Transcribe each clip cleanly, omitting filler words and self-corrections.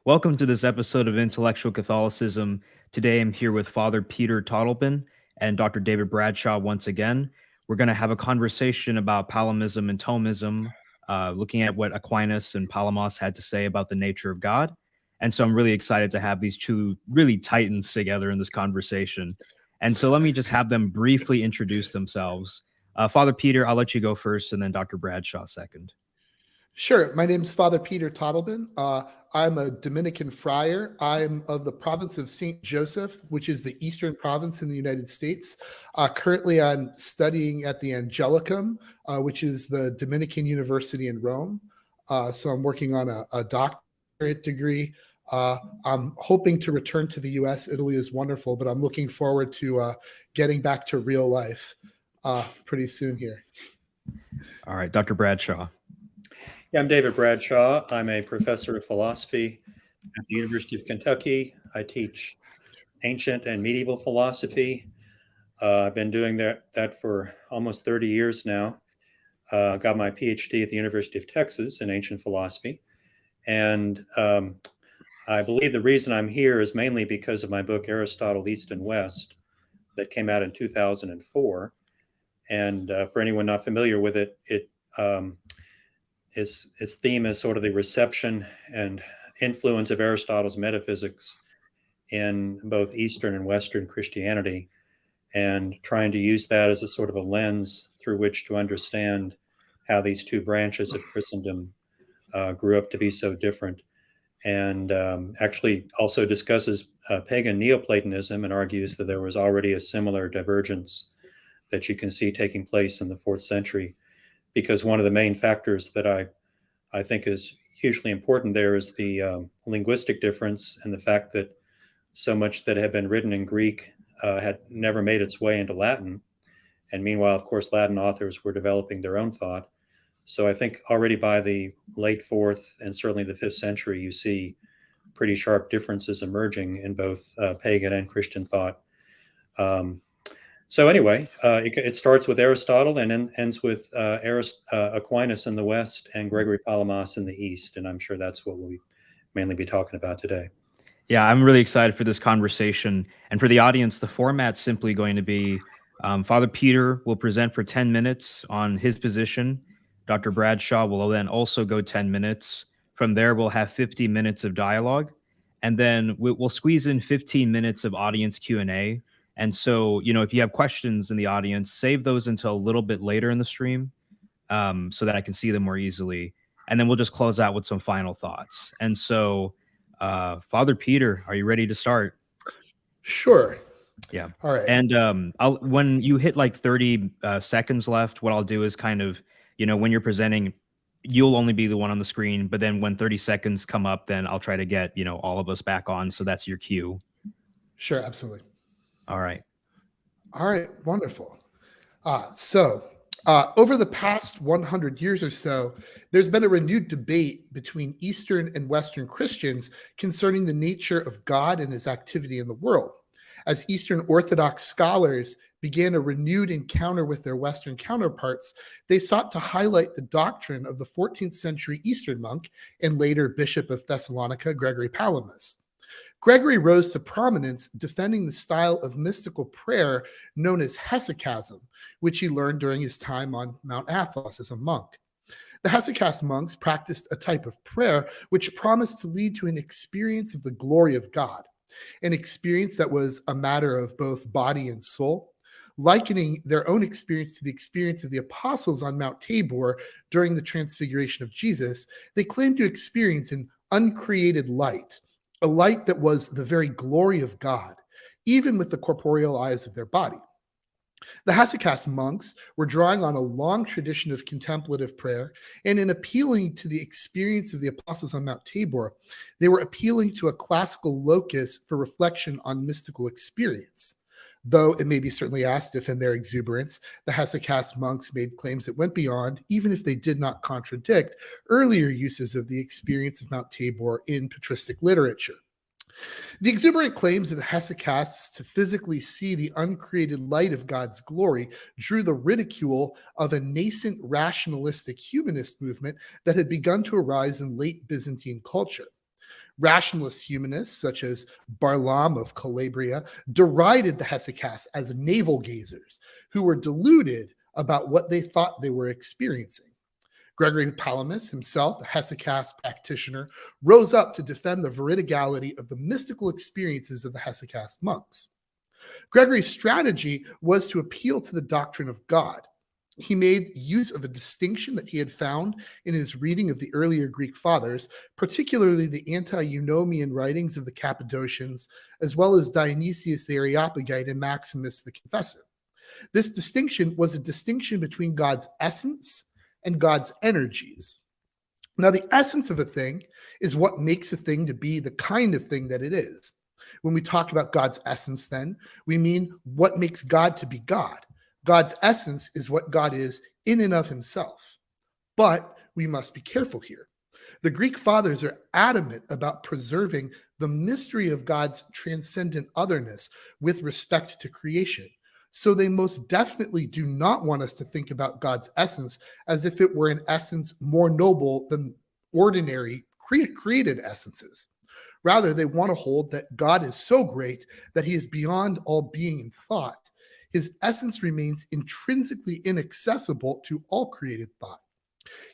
Welcome to this episode of Intellectual Catholicism. Today I'm here with Father Peter Totleben and Dr. David Bradshaw once again. We're going to have a conversation about Palamism and Thomism, looking at what Aquinas and Palamas had to say about the nature of God. And so I'm really excited to have these two really titans together in this conversation. And so let me just have them briefly introduce themselves. Father Peter, I'll let you go first, and then Dr. Bradshaw second. Sure. My name's Father Peter Totleben. I'm a Dominican friar. I'm of the province of St. Joseph, which is the eastern province in the United States. Currently, I'm studying at the Angelicum, which is the Dominican University in Rome. So I'm working on a doctorate degree. I'm hoping to return to the U.S. Italy is wonderful, but I'm looking forward to getting back to real life pretty soon here. All right, Dr. Bradshaw. Yeah, I'm David Bradshaw. I'm a professor of philosophy at the University of Kentucky. I teach ancient and medieval philosophy. I've been doing that for almost 30 years now. Got my PhD at the University of Texas in ancient philosophy. And I believe the reason I'm here is mainly because of my book, Aristotle, East and West, that came out in 2004. And for anyone not familiar with it, its theme is sort of the reception and influence of Aristotle's metaphysics in both Eastern and Western Christianity, and trying to use that as a sort of a lens through which to understand how these two branches of Christendom grew up to be so different. And actually also discusses pagan Neoplatonism and argues that there was already a similar divergence that you can see taking place in the 4th century. Because one of the main factors that I think is hugely important there is the linguistic difference, and the fact that so much that had been written in Greek had never made its way into Latin. And meanwhile, of course, Latin authors were developing their own thought. So I think already by the late 4th and certainly the 5th century, you see pretty sharp differences emerging in both pagan and Christian thought. So anyway, it starts with Aristotle and ends with Aquinas in the West and Gregory Palamas in the East. And I'm sure that's what we'll mainly be talking about today. Yeah, I'm really excited for this conversation. And for the audience, the format's simply going to be Father Peter will present for 10 minutes on his position. Dr. Bradshaw will then also go 10 minutes. From there, we'll have 50 minutes of dialogue. And then we'll squeeze in 15 minutes of audience Q&A. And so, if you have questions in the audience, save those until a little bit later in the stream so that I can see them more easily. And then we'll just close out with some final thoughts. And so, Father Peter, are you ready to start? Sure. Yeah. All right. And when you hit like 30 seconds left, what I'll do is kind of, when you're presenting, you'll only be the one on the screen. But then when 30 seconds come up, then I'll try to get, all of us back on. So that's your cue. Sure. Absolutely. All right. Wonderful. Over the past 100 years or so, there's been a renewed debate between Eastern and Western Christians concerning the nature of God and his activity in the world. As Eastern Orthodox scholars began a renewed encounter with their Western counterparts, they sought to highlight the doctrine of the 14th century Eastern monk and later Bishop of Thessalonica, Gregory Palamas. Gregory rose to prominence defending the style of mystical prayer known as hesychasm, which he learned during his time on Mount Athos as a monk. The hesychast monks practiced a type of prayer which promised to lead to an experience of the glory of God, an experience that was a matter of both body and soul. Likening their own experience to the experience of the apostles on Mount Tabor during the transfiguration of Jesus, they claimed to experience an uncreated light, a light that was the very glory of God, even with the corporeal eyes of their body. The hesychast monks were drawing on a long tradition of contemplative prayer, and in appealing to the experience of the apostles on Mount Tabor, they were appealing to a classical locus for reflection on mystical experience. Though it may be certainly asked if in their exuberance, the hesychast monks made claims that went beyond, even if they did not contradict, earlier uses of the experience of Mount Tabor in patristic literature. The exuberant claims of the hesychasts to physically see the uncreated light of God's glory drew the ridicule of a nascent rationalistic humanist movement that had begun to arise in late Byzantine culture. Rationalist humanists, such as Barlaam of Calabria, derided the hesychasts as navel gazers who were deluded about what they thought they were experiencing. Gregory Palamas, himself a hesychast practitioner, rose up to defend the veridigality of the mystical experiences of the hesychast monks. Gregory's strategy was to appeal to the doctrine of God. He made use of a distinction that he had found in his reading of the earlier Greek fathers, particularly the anti-Eunomian writings of the Cappadocians, as well as Dionysius the Areopagite and Maximus the Confessor. This distinction was a distinction between God's essence and God's energies. Now, the essence of a thing is what makes a thing to be the kind of thing that it is. When we talk about God's essence, then, we mean what makes God to be God. God's essence is what God is in and of himself. But we must be careful here. The Greek fathers are adamant about preserving the mystery of God's transcendent otherness with respect to creation. So they most definitely do not want us to think about God's essence as if it were an essence more noble than ordinary created essences. Rather, they want to hold that God is so great that he is beyond all being and thought. His essence remains intrinsically inaccessible to all created thought.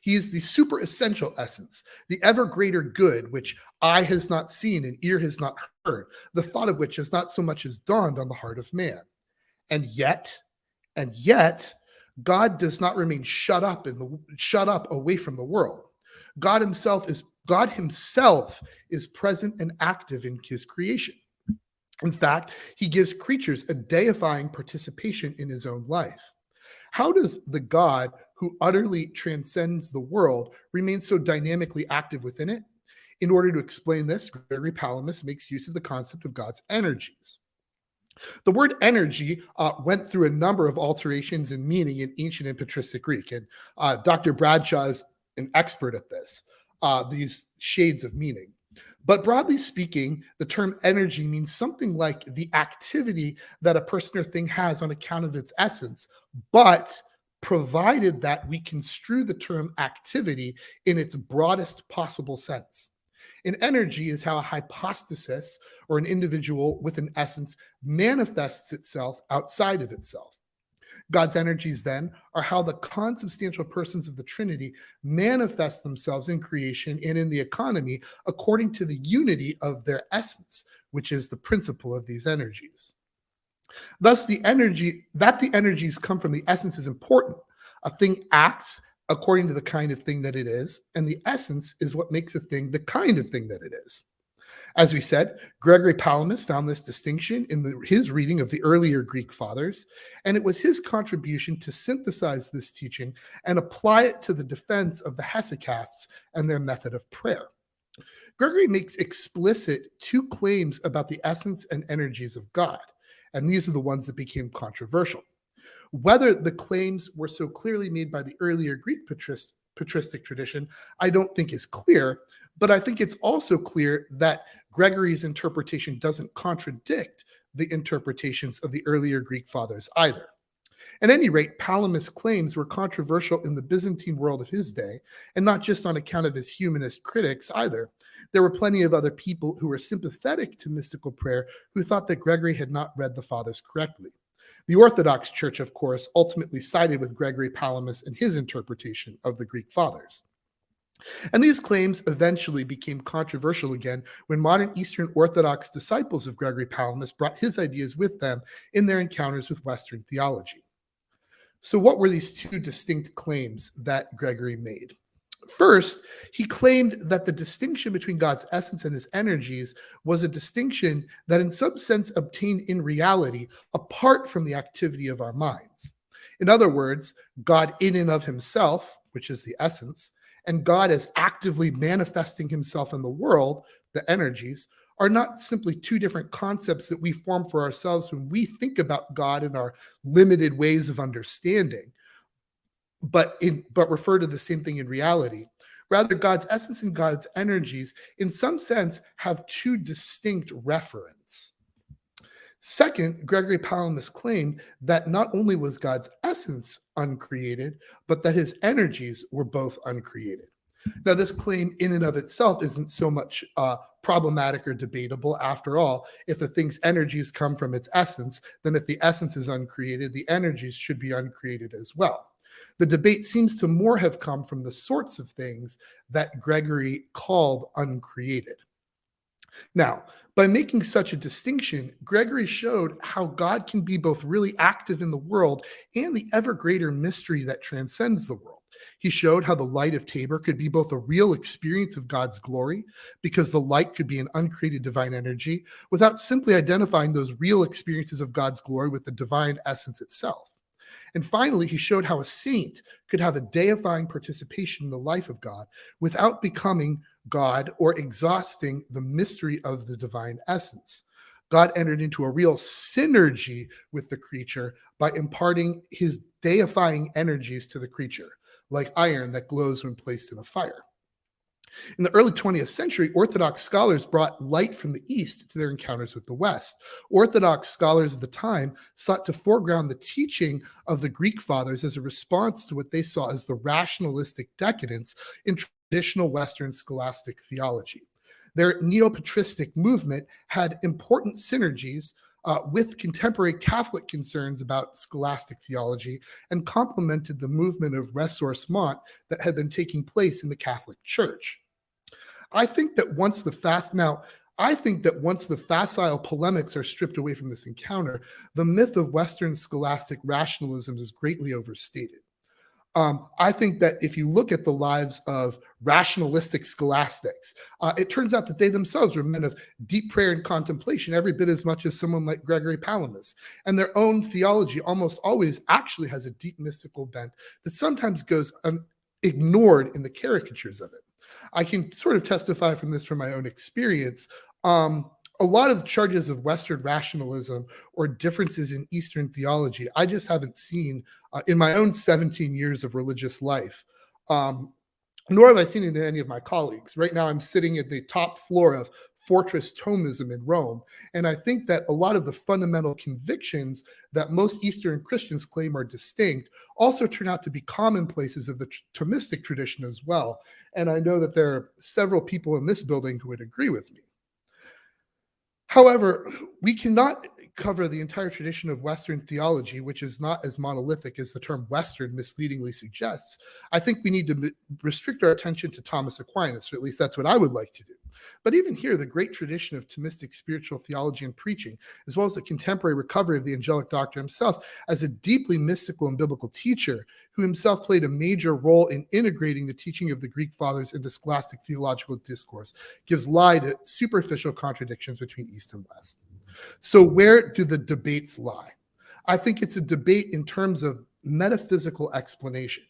He is the super essential essence, the ever greater good, which eye has not seen and ear has not heard, the thought of which has not so much as dawned on the heart of man. And yet, God does not remain shut up away from the world. God himself is present and active in his creation. In fact, he gives creatures a deifying participation in his own life. How does the God who utterly transcends the world remain so dynamically active within it? In order to explain this, Gregory Palamas makes use of the concept of God's energies. The word energy went through a number of alterations in meaning in ancient and patristic Greek, and Dr. Bradshaw is an expert at this, these shades of meaning. But broadly speaking, the term energy means something like the activity that a person or thing has on account of its essence, but provided that we construe the term activity in its broadest possible sense. An energy is how a hypostasis or an individual with an essence manifests itself outside of itself. God's energies, then, are how the consubstantial persons of the Trinity manifest themselves in creation and in the economy according to the unity of their essence, which is the principle of these energies. Thus, the energies come from the essence is important. A thing acts according to the kind of thing that it is, and the essence is what makes a thing the kind of thing that it is. As we said, Gregory Palamas found this distinction in his reading of the earlier Greek fathers, and it was his contribution to synthesize this teaching and apply it to the defense of the hesychasts and their method of prayer. Gregory makes explicit two claims about the essence and energies of God, and these are the ones that became controversial. Whether the claims were so clearly made by the earlier Greek patristic tradition, I don't think is clear, but I think it's also clear that Gregory's interpretation doesn't contradict the interpretations of the earlier Greek fathers either. At any rate, Palamas' claims were controversial in the Byzantine world of his day, and not just on account of his humanist critics either. There were plenty of other people who were sympathetic to mystical prayer who thought that Gregory had not read the fathers correctly. The Orthodox Church, of course, ultimately sided with Gregory Palamas and his interpretation of the Greek fathers. And these claims eventually became controversial again when modern Eastern Orthodox disciples of Gregory Palamas brought his ideas with them in their encounters with Western theology. So what were these two distinct claims that Gregory made? First, he claimed that the distinction between God's essence and his energies was a distinction that in some sense obtained in reality apart from the activity of our minds. In other words, God in and of himself, which is the essence, and God as actively manifesting himself in the world, the energies, are not simply two different concepts that we form for ourselves when we think about God in our limited ways of understanding, but refer to the same thing in reality. Rather, God's essence and God's energies, in some sense, have two distinct referents. Second, Gregory Palamas claimed that not only was God's essence uncreated, but that his energies were both uncreated. Now, this claim in and of itself isn't so much problematic or debatable. After all, if a thing's energies come from its essence, then if the essence is uncreated, the energies should be uncreated as well. The debate seems to more have come from the sorts of things that Gregory called uncreated. Now, by making such a distinction, Gregory showed how God can be both really active in the world and the ever greater mystery that transcends the world. He showed how the light of Tabor could be both a real experience of God's glory, because the light could be an uncreated divine energy, without simply identifying those real experiences of God's glory with the divine essence itself. And finally, he showed how a saint could have a deifying participation in the life of God without becoming God or exhausting the mystery of the divine essence. God entered into a real synergy with the creature by imparting his deifying energies to the creature, like iron that glows when placed in a fire. In the early 20th century, Orthodox scholars brought light from the East to their encounters with the West. Orthodox scholars of the time sought to foreground the teaching of the Greek fathers as a response to what they saw as the rationalistic decadence in traditional Western scholastic theology. Their neo-patristic movement had important synergies with contemporary Catholic concerns about scholastic theology and complemented the movement of ressourcement that had been taking place in the Catholic Church. I think that once the facile polemics are stripped away from this encounter, the myth of Western scholastic rationalism is greatly overstated. I think that if you look at the lives of rationalistic scholastics, it turns out that they themselves were men of deep prayer and contemplation, every bit as much as someone like Gregory Palamas. And their own theology almost always actually has a deep mystical bent that sometimes goes ignored in the caricatures of it. I can sort of testify from this from my own experience. A lot of the charges of Western rationalism or differences in Eastern theology, I just haven't seen in my own 17 years of religious life, nor have I seen it in any of my colleagues. Right now, I'm sitting at the top floor of Fortress Thomism in Rome, and I think that a lot of the fundamental convictions that most Eastern Christians claim are distinct also turn out to be commonplaces of the Thomistic tradition as well. And I know that there are several people in this building who would agree with me. However, we cannot cover the entire tradition of Western theology, which is not as monolithic as the term Western misleadingly suggests. I think we need to restrict our attention to Thomas Aquinas, or at least that's what I would like to do. But even here, the great tradition of Thomistic spiritual theology and preaching, as well as the contemporary recovery of the angelic doctor himself as a deeply mystical and biblical teacher, who himself played a major role in integrating the teaching of the Greek fathers into scholastic theological discourse, gives lie to superficial contradictions between East and West. So where do the debates lie? I think it's a debate in terms of metaphysical explanation.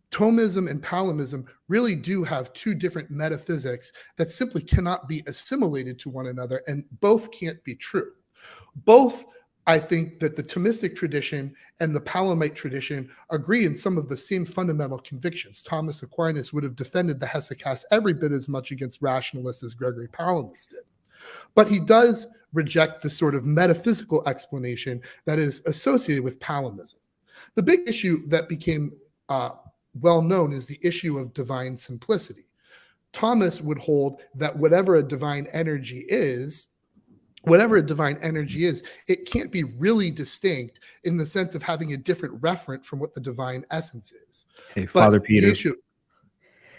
Thomism and Palamism really do have two different metaphysics that simply cannot be assimilated to one another, and both can't be true. Both, I think that the Thomistic tradition and the Palamite tradition agree in some of the same fundamental convictions. Thomas Aquinas would have defended the hesychast every bit as much against rationalists as Gregory Palamas did. But he does reject the sort of metaphysical explanation that is associated with Palamism. The big issue that became well known is the issue of divine simplicity. Thomas would hold that whatever a divine energy is, it can't be really distinct in the sense of having a different referent from what the divine essence is. Hey, Father Peter. Sure.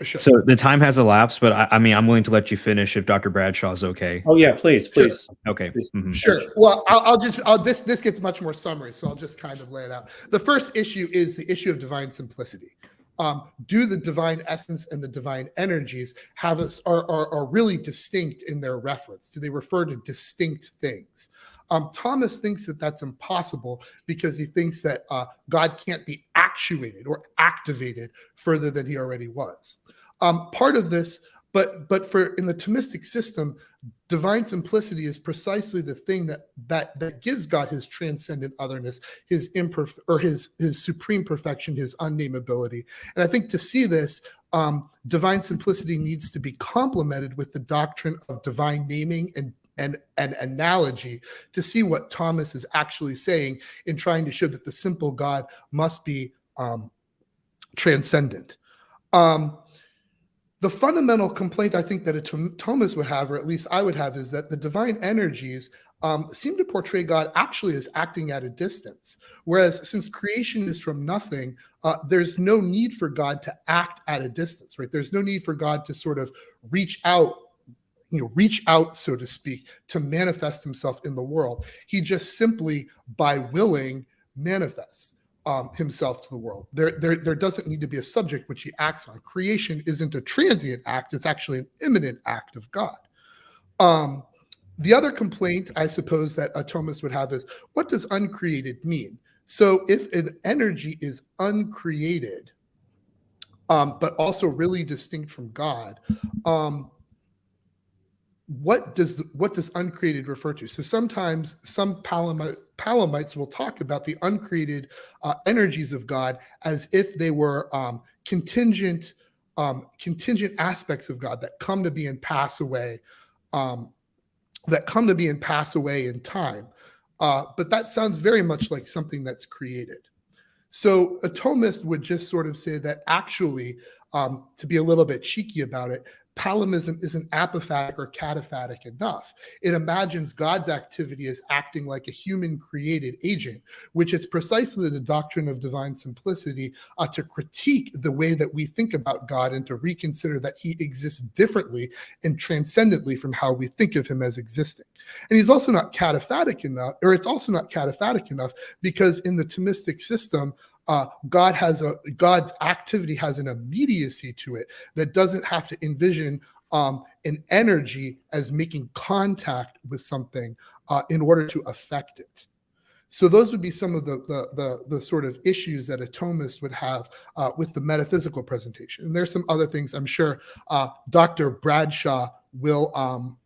So the time has elapsed, but I mean, I'm willing to let you finish if Dr. Bradshaw is okay. Oh yeah, please. Sure. Okay. Mm-hmm. Sure. Well, this gets much more summary, so I'll just kind of lay it out. The first issue is the issue of divine simplicity. Do the divine essence and the divine energies are really distinct in their reference? Do they refer to distinct things? Thomas thinks that that's impossible because he thinks that God can't be actuated or activated further than he already was. Part of this, but for in the Thomistic system, divine simplicity is precisely the thing that gives God his transcendent otherness, his supreme perfection, his unnamability. And I think to see this, divine simplicity needs to be complemented with the doctrine of divine naming and analogy to see what Thomas is actually saying in trying to show that the simple God must be transcendent. The fundamental complaint I think that a Thomist would have, or at least I would have, is that the divine energies seem to portray God actually as acting at a distance. Whereas since creation is from nothing, there's no need for God to act at a distance, right? There's no need for God to sort of reach out, so to speak, to manifest himself in the world. He just simply, by willing, manifests himself to the world. There doesn't need to be a subject which he acts on. Creation isn't a transient act, it's actually an imminent act of God. The other complaint, I suppose, that a Thomist would have is, what does uncreated mean? So if an energy is uncreated, but also really distinct from God, what does uncreated refer to? So sometimes some Palamites will talk about the uncreated energies of God as if they were contingent aspects of God that come to be and pass away, in time. But that sounds very much like something that's created. So a Thomist would just sort of say that actually, to be a little bit cheeky about it, Palamism isn't apophatic or cataphatic enough. It imagines God's activity as acting like a human created agent, which is precisely the doctrine of divine simplicity, to critique the way that we think about God and to reconsider that he exists differently and transcendently from how we think of him as existing. And he's also not cataphatic enough, or it's also not cataphatic enough, because in the Thomistic system, God's activity has an immediacy to it that doesn't have to envision an energy as making contact with something in order to affect it. So those would be some of the sort of issues that a Thomist would have with the metaphysical presentation. And there's some other things I'm sure Dr. Bradshaw will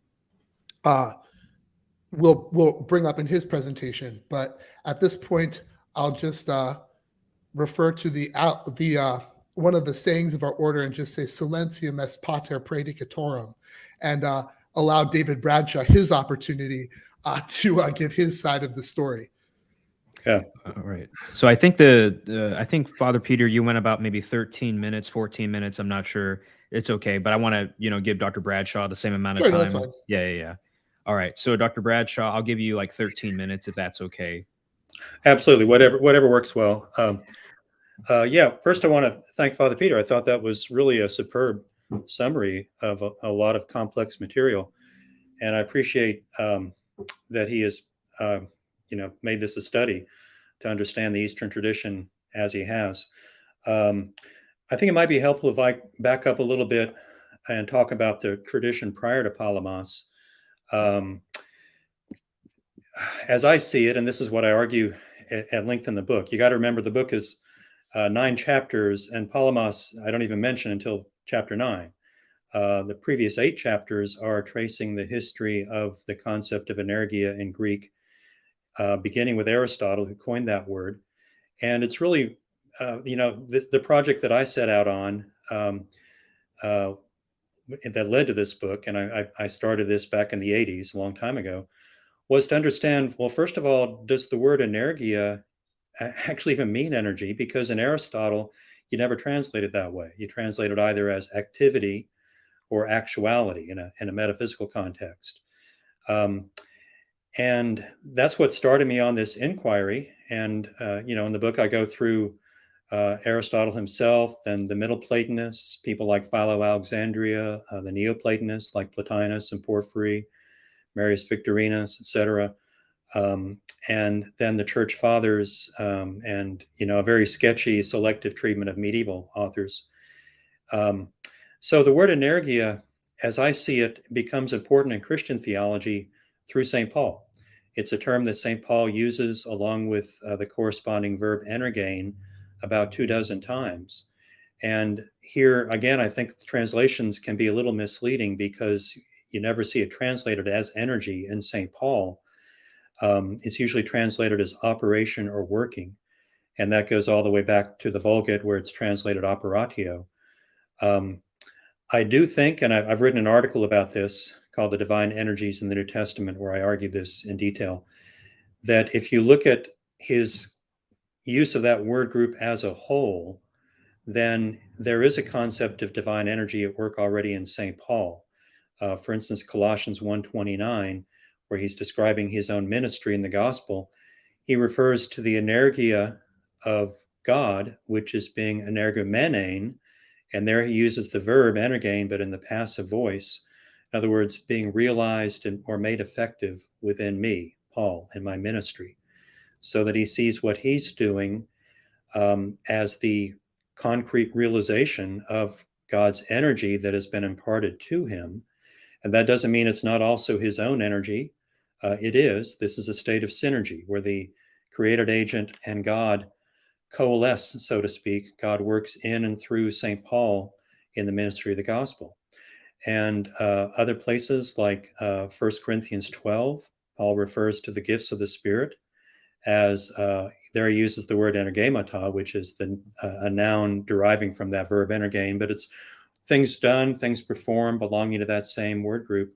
bring up in his presentation. But at this point, I'll just refer to the one of the sayings of our order and just say silentium est pater predicatorum, and allow David Bradshaw his opportunity to give his side of the story. Yeah. All right. So I think I think Father Peter, you went about maybe 13 minutes, 14 minutes. I'm not sure. It's okay, but I want to, give Dr. Bradshaw the same amount of Sure, time. that's fine. Yeah. All right. So Dr. Bradshaw, I'll give you like 13 minutes if that's okay. Absolutely. Whatever works well. First I want to thank Father Peter. I thought that was really a superb summary of a lot of complex material. And I appreciate that he has, made this a study to understand the Eastern tradition as he has. I think it might be helpful if I back up a little bit and talk about the tradition prior to Palamas. As I see it, and this is what I argue at length in the book, you got to remember the book is 9 chapters, and Palamas I don't even mention until chapter 9. The previous 8 chapters are tracing the history of the concept of energia in Greek, beginning with Aristotle, who coined that word. And it's really, the project that I set out on that led to this book, and I started this back in the 80s, a long time ago, was to understand, well, first of all, does the word energia actually even mean energy? Because in Aristotle, you never translate it that way. You translate it either as activity or actuality in a metaphysical context. And that's what started me on this inquiry. And, in the book, I go through Aristotle himself, then the Middle Platonists, people like Philo Alexandria, the Neoplatonists like Plotinus and Porphyry, Marius Victorinus, etc. And then the Church Fathers, and a very sketchy selective treatment of medieval authors. So the word energia, as I see it, becomes important in Christian theology through St. Paul. It's a term that St. Paul uses along with the corresponding verb energein about 24 times. And here, again, I think the translations can be a little misleading because you never see it translated as energy in St. Paul. It's usually translated as operation or working. And that goes all the way back to the Vulgate, where it's translated operatio. I do think, and I've written an article about this called The Divine Energies in the New Testament, where I argue this in detail, that if you look at his use of that word group as a whole, then there is a concept of divine energy at work already in St. Paul. For instance, Colossians 1:29, where he's describing his own ministry in the gospel, he refers to the energia of God, which is being energumenein, and there he uses the verb energein, but in the passive voice. In other words, being realized or made effective within me, Paul, in my ministry, so that he sees what he's doing as the concrete realization of God's energy that has been imparted to him. And that doesn't mean it's not also his own energy. It is. This is a state of synergy where the created agent and God coalesce, so to speak. God works in and through St. Paul in the ministry of the gospel. And other places like 1 Corinthians 12, Paul refers to the gifts of the Spirit as there he uses the word energemata, which is a noun deriving from that verb energein, but it's things done, things performed belonging to that same word group.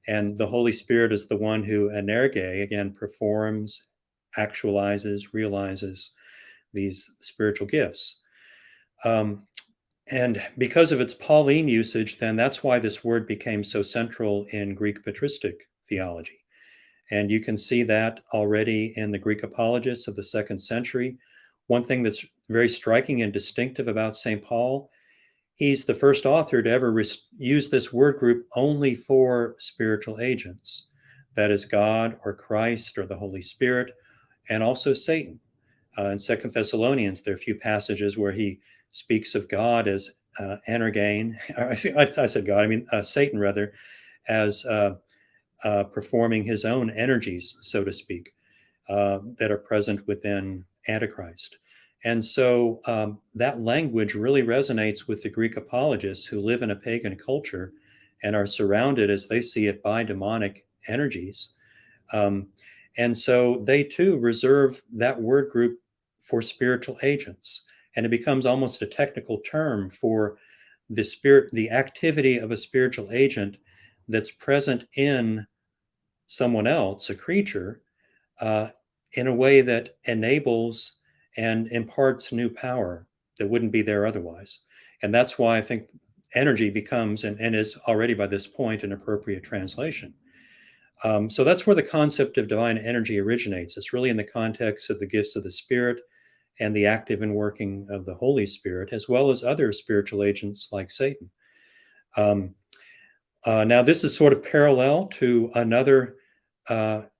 And the Holy Spirit is the one who energe, again, performs, actualizes, realizes these spiritual gifts. And because of its Pauline usage, then that's why this word became so central in Greek patristic theology. And you can see that already in the Greek apologists of the 2nd century. One thing that's very striking and distinctive about St. Paul, he's the first author to ever use this word group only for spiritual agents. That is God or Christ or the Holy Spirit, and also Satan. In 2 Thessalonians, there are a few passages where he speaks of God as energein. I said God, I mean Satan rather, as performing his own energies, so to speak, that are present within Antichrist. And so that language really resonates with the Greek apologists who live in a pagan culture and are surrounded, as they see it, by demonic energies. And so they too reserve that word group for spiritual agents. And it becomes almost a technical term for the spirit, the activity of a spiritual agent that's present in someone else, a creature, in a way that enables and imparts new power that wouldn't be there otherwise. And that's why I think energy becomes, and is already by this point, an appropriate translation. So that's where the concept of divine energy originates. It's really in the context of the gifts of the Spirit and the active and working of the Holy Spirit, as well as other spiritual agents like Satan. Now, this is sort of parallel to another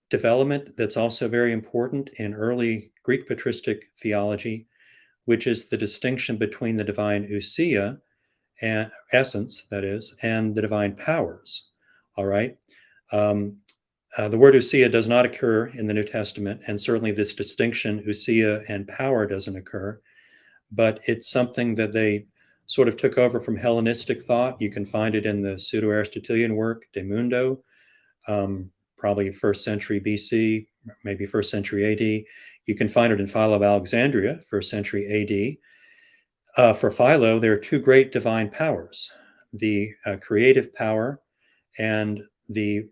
development that's also very important in early Greek patristic theology, which is the distinction between the divine ousia, and essence, that is, and the divine powers. All right. The word ousia does not occur in the New Testament, and certainly this distinction, ousia and power, doesn't occur, but it's something that they sort of took over from Hellenistic thought. You can find it in the Pseudo-Aristotelian work, De Mundo, probably 1st century BC, maybe 1st century AD. You can find it in Philo of Alexandria, 1st century AD. For Philo, there are two great divine powers, the creative power and the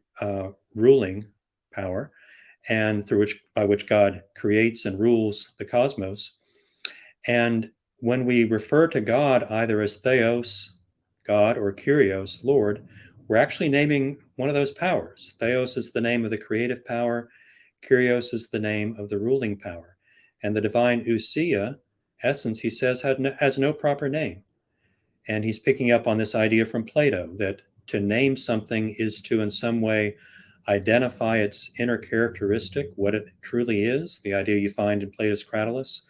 ruling power, and by which God creates and rules the cosmos. And when we refer to God either as Theos, God, or Kyrios, Lord, we're actually naming one of those powers. Theos is the name of the creative power. Kyrios is the name of the ruling power. And the divine ousia, essence, he says, has no proper name. And he's picking up on this idea from Plato that to name something is to, in some way, identify its inner characteristic, what it truly is, the idea you find in Plato's Cratylus.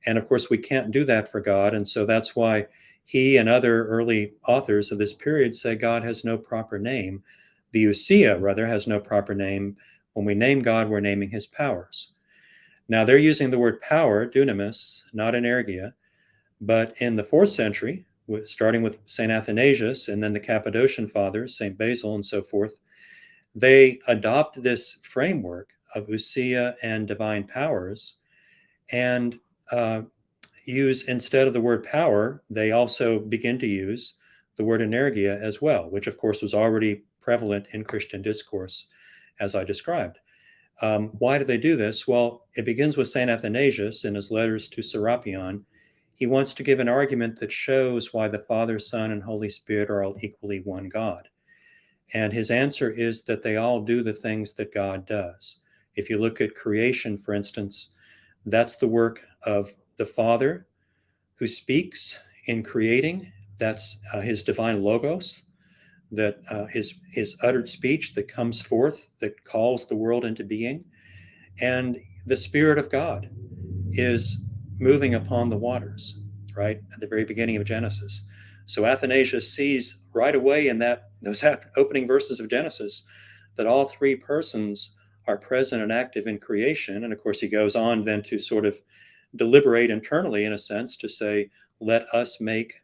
And of course, we can't do that for God. And so that's why he and other early authors of this period say God has no proper name. The ousia, rather, has no proper name. When we name God, we're naming his powers. Now, they're using the word power, dunamis, not energia. But in the 4th century, starting with St. Athanasius and then the Cappadocian fathers, St. Basil and so forth, they adopt this framework of ousia and divine powers and use, instead of the word power, they also begin to use the word energia as well, which of course was already prevalent in Christian discourse, as I described. Why do they do this? Well, it begins with St. Athanasius in his letters to Serapion. he wants to give an argument that shows why the Father, Son, and Holy Spirit are all equally one God. And his answer is that they all do the things that God does. If you look at creation, for instance, that's the work of the Father who speaks in creating. That's his divine logos, that his uttered speech that comes forth, that calls the world into being. And the Spirit of God is moving upon the waters, right, at the very beginning of Genesis. So Athanasius sees right away in those opening verses of Genesis that all three persons are present and active in creation. And of course, he goes on then to sort of deliberate internally, in a sense, to say, let us make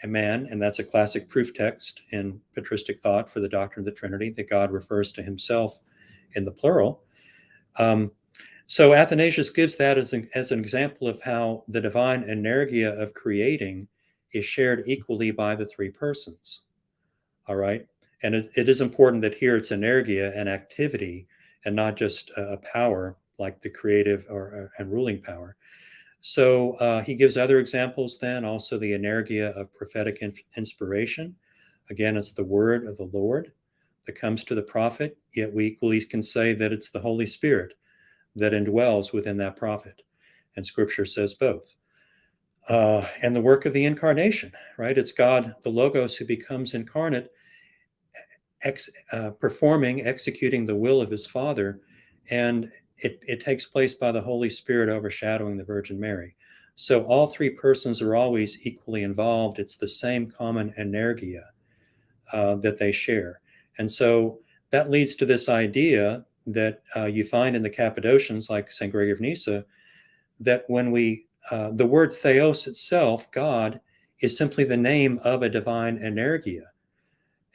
a man. And that's a classic proof text in patristic thought for the doctrine of the Trinity, that God refers to himself in the plural. So Athanasius gives that as an example of how the divine energia of creating is shared equally by the three persons. All right. And it is important that here it's energia and activity and not just a power like the creative and ruling power. So he gives other examples then, also the energia of prophetic inspiration. Again, it's the word of the Lord that comes to the prophet, yet we equally can say that it's the Holy Spirit that indwells within that prophet. And Scripture says both. And the work of the incarnation, right? It's God, the Logos, who becomes incarnate, executing the will of his Father. And it takes place by the Holy Spirit overshadowing the Virgin Mary. So all three persons are always equally involved. It's the same common energia that they share. And so that leads to this idea that you find in the Cappadocians, like St. Gregory of Nyssa, that when the word theos itself, God, is simply the name of a divine energia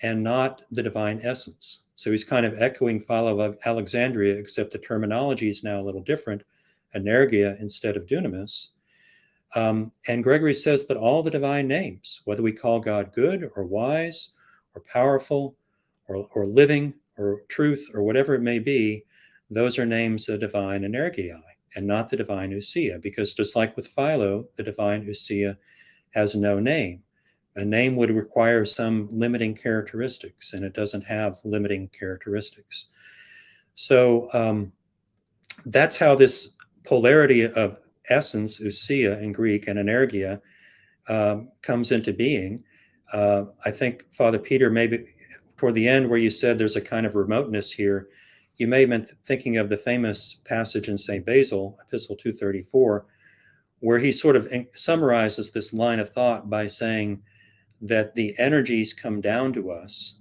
and not the divine essence. So he's kind of echoing Philo of Alexandria, except the terminology is now a little different, energia instead of dunamis. And Gregory says that all the divine names, whether we call God good or wise or powerful or living or truth or whatever it may be, those are names of divine energiae and not the divine ousia, because just like with Philo, the divine ousia has no name. A name would require some limiting characteristics, and it doesn't have limiting characteristics. So that's how this polarity of essence, ousia in Greek, and energia comes into being. I think, Father Peter, maybe toward the end where you said there's a kind of remoteness here, you may have been thinking of the famous passage in St. Basil, Epistle 234, where he sort of summarizes this line of thought by saying that the energies come down to us.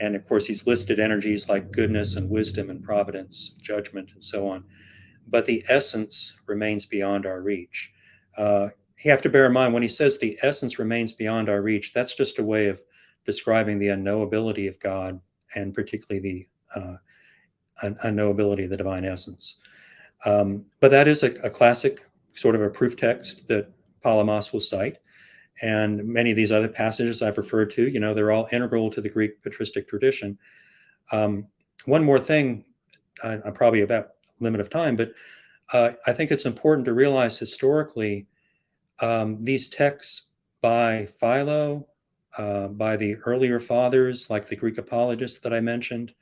And of course, he's listed energies like goodness and wisdom and providence, judgment, and so on. But the essence remains beyond our reach. You have to bear in mind, when he says the essence remains beyond our reach, that's just a way of describing the unknowability of God, and particularly the unknowability of the divine essence. But that is a classic sort of a proof text that Palamas will cite. And many of these other passages I've referred to, they're all integral to the Greek patristic tradition. One more thing, I'm probably about limit of time, but I think it's important to realize historically these texts by Philo, by the earlier fathers, like the Greek apologists that I mentioned,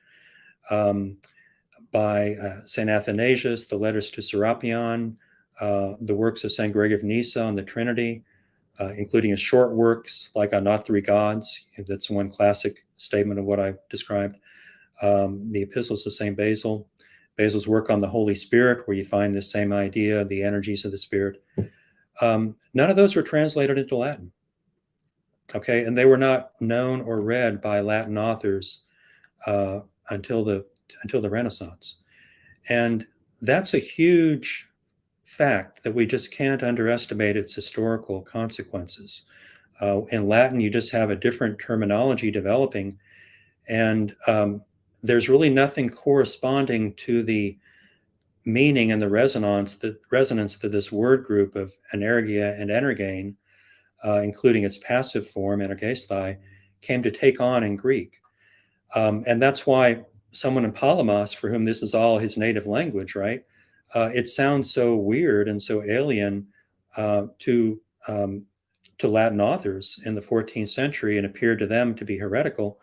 by St. Athanasius, the letters to Serapion, the works of St. Gregory of Nyssa on the Trinity, including his short works like On Not Three Gods. That's one classic statement of what I've described. The epistles of St. Basil, Basil's work on the Holy Spirit, where you find the same idea, the energies of the Spirit. None of those were translated into Latin. Okay, and they were not known or read by Latin authors until the Renaissance. And that's a huge fact that we just can't underestimate its historical consequences. In Latin, you just have a different terminology developing, and there's really nothing corresponding to the meaning and the resonance that this word group of energia and energein, including its passive form, energesthai, came to take on in Greek. And that's why someone in Palamas, for whom this is all his native language, right? It sounds so weird and so alien to to Latin authors in the 14th century and appeared to them to be heretical,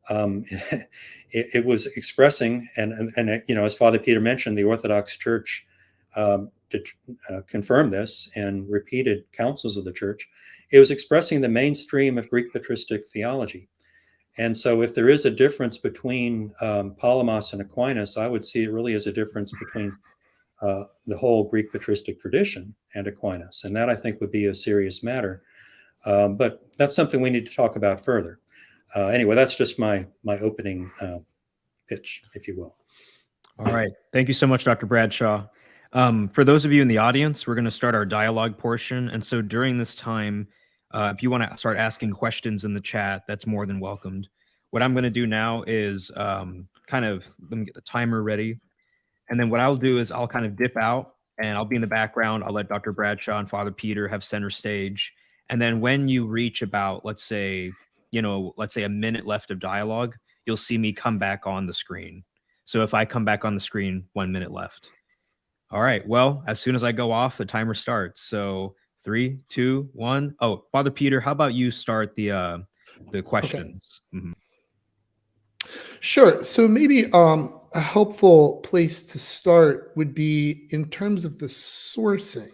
it was expressing, and as Father Peter mentioned, the Orthodox Church confirmed this and repeated councils of the Church. It was expressing the mainstream of Greek patristic theology. And so if there is a difference between Palamas and Aquinas, I would see it really as a difference between the whole Greek patristic tradition and Aquinas. And that, I think, would be a serious matter. But that's something we need to talk about further. Anyway, that's just my opening pitch, if you will. All right. Thank you so much, Dr. Bradshaw. For those of you in the audience, we're going to start our dialogue portion. And so during this time, if you want to start asking questions in the chat, that's more than welcomed. What I'm going to do now is let me get the timer ready. And then what I'll do is I'll kind of dip out and I'll be in the background. I'll let Dr. Bradshaw and Father Peter have center stage. And then when you reach about, let's say a minute left of dialogue, you'll see me come back on the screen. So if I come back on the screen, 1 minute left. All right. Well, as soon as I go off, the timer starts. So 3, 2, 1. Oh, Father Peter, how about you start the questions? Okay. Mm-hmm. Sure. So maybe a helpful place to start would be in terms of the sourcing.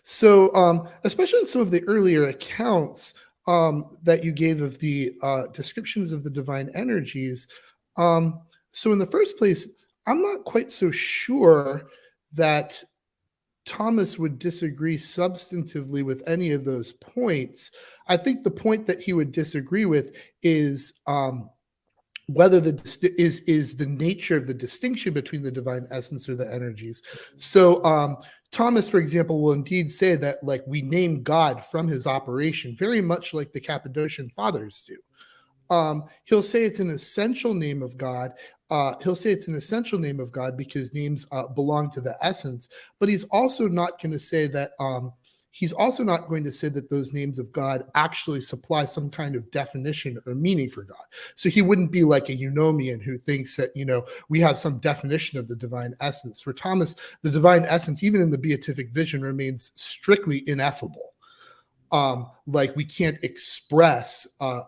So especially in some of the earlier accounts that you gave of the descriptions of the divine energies. So in the first place, I'm not quite so sure that Thomas would disagree substantively with any of those points. I think the point that he would disagree with is whether is the nature of the distinction between the divine essence or the energies. So Thomas, for example, will indeed say that, like, we name God from his operation, very much like the Cappadocian fathers do. He'll say it's an essential name of God. He'll say it's an essential name of God because names belong to the essence. But he's also not going to say that. He's also not going to say that those names of God actually supply some kind of definition or meaning for God. So he wouldn't be like a eunomian who thinks that, we have some definition of the divine essence. For Thomas, the divine essence, even in the beatific vision, remains strictly ineffable. Like we can't express the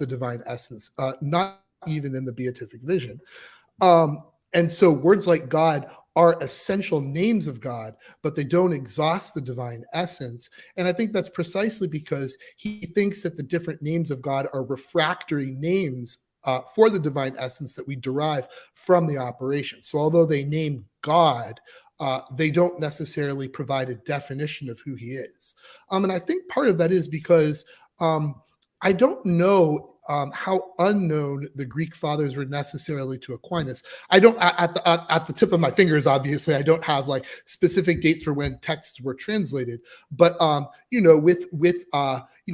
divine essence, not even in the beatific vision. And so words like God are essential names of God, but they don't exhaust the divine essence. And I think that's precisely because he thinks that the different names of God are refractory names for the divine essence that we derive from the operation. So although they name God, they don't necessarily provide a definition of who he is. And I think part of that is because I don't know how unknown the Greek fathers were necessarily to Aquinas. I don't, at the tip of my fingers, obviously, I don't have like specific dates for when texts were translated. But with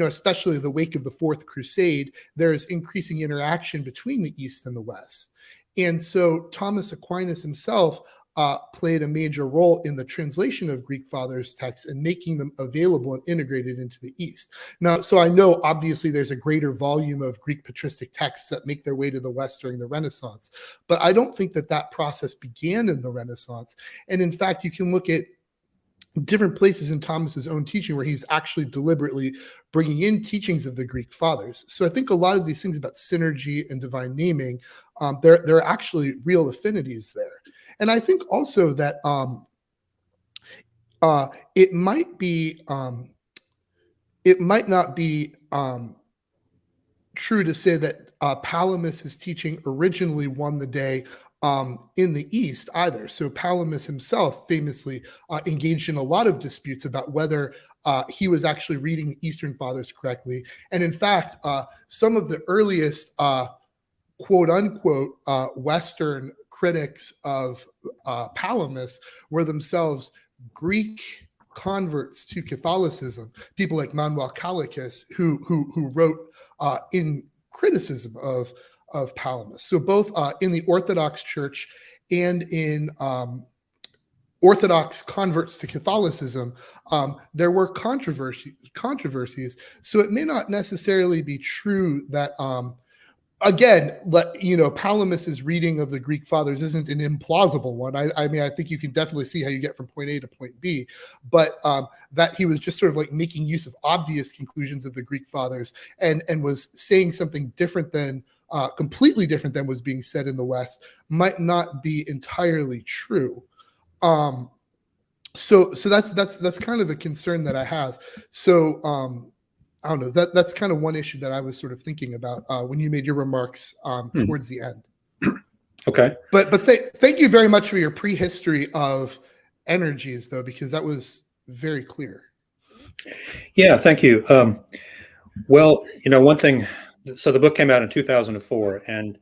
especially the wake of the Fourth Crusade, there's increasing interaction between the East and the West, and so Thomas Aquinas himself played a major role in the translation of Greek fathers' texts and making them available and integrated into the East. Now, so I know obviously there's a greater volume of Greek patristic texts that make their way to the West during the Renaissance, but I don't think that process began in the Renaissance. And in fact, you can look at different places in Thomas's own teaching where he's actually deliberately bringing in teachings of the Greek fathers. So I think a lot of these things about synergy and divine naming, there are actually real affinities there. And I think also that it might not be true to say that Palamas' teaching originally won the day in the East either. So Palamas himself famously engaged in a lot of disputes about whether he was actually reading the Eastern Fathers correctly. And in fact, some of the earliest quote unquote Western critics of Palamas were themselves Greek converts to Catholicism, people like Manuel Calicus, who wrote in criticism of Palamas. So both in the Orthodox Church and in Orthodox converts to Catholicism, there were controversies. So it may not necessarily be true that again, Palamas's reading of the Greek fathers isn't an implausible one. I mean, I think you can definitely see how you get from point A to point B, but that he was just sort of like making use of obvious conclusions of the Greek fathers and was saying something different than completely different than was being said in the West might not be entirely true. So that's kind of a concern that I have. So I don't know, that's kind of one issue that I was sort of thinking about when you made your remarks towards the end. Okay. But thank you very much for your prehistory of energies, though, because that was very clear. Yeah, thank you. Well, one thing, so the book came out in 2004, and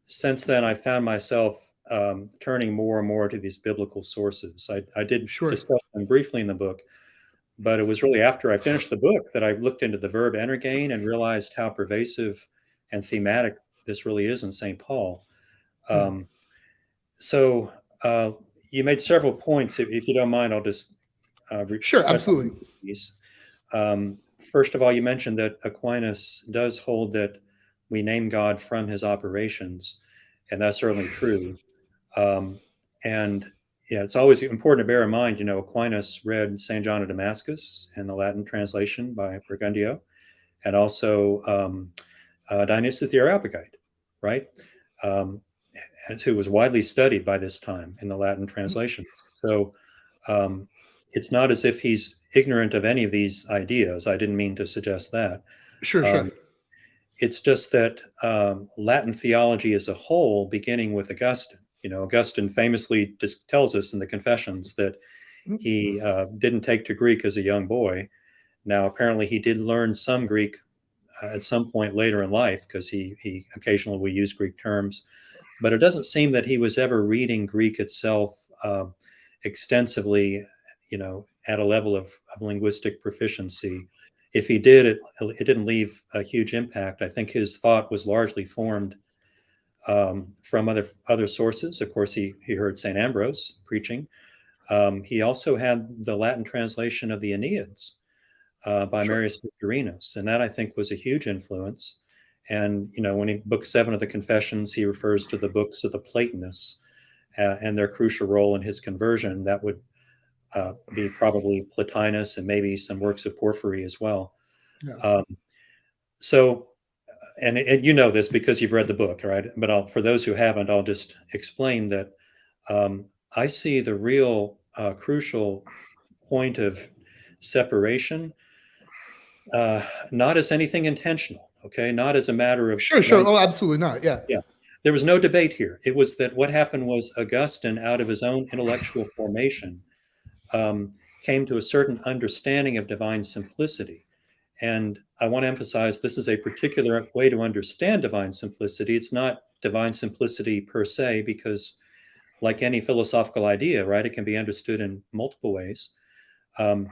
since then I found myself turning more and more to these biblical sources. I did discuss them briefly in the book, but it was really after I finished the book that I looked into the verb energein and realized how pervasive and thematic this really is in St. Paul. So you made several points. If you don't mind, I'll just sure, absolutely. First of all, you mentioned that Aquinas does hold that we name God from his operations, and that's certainly true. And yeah, it's always important to bear in mind, Aquinas read St. John of Damascus in the Latin translation by Burgundio, and also Dionysius the Areopagite, right? Who was widely studied by this time in the Latin translations. So it's not as if he's ignorant of any of these ideas. I didn't mean to suggest that. Sure. It's just that Latin theology as a whole, beginning with Augustine, Augustine famously just tells us in the Confessions that he didn't take to Greek as a young boy. Now, apparently he did learn some Greek at some point later in life, because he occasionally will use Greek terms, but it doesn't seem that he was ever reading Greek itself extensively, at a level of linguistic proficiency. If he did, it didn't leave a huge impact. I think his thought was largely formed from other sources. Of course, he heard St. Ambrose preaching. He also had the Latin translation of the Aeneids by Marius Victorinus, and that, I think, was a huge influence. And when in Book 7 of the Confessions, he refers to the books of the Platonists and their crucial role in his conversion. That would be probably Plotinus and maybe some works of Porphyry as well. Yeah. And you know this because you've read the book, right? But for those who haven't, I'll just explain that I see the real crucial point of separation not as anything intentional, okay? Not as a matter of... Sure. Oh, absolutely not. Yeah. There was no debate here. It was that what happened was Augustine, out of his own intellectual formation, came to a certain understanding of divine simplicity. And I want to emphasize this is a particular way to understand divine simplicity. It's not divine simplicity per se, because like any philosophical idea, right, it can be understood in multiple ways. The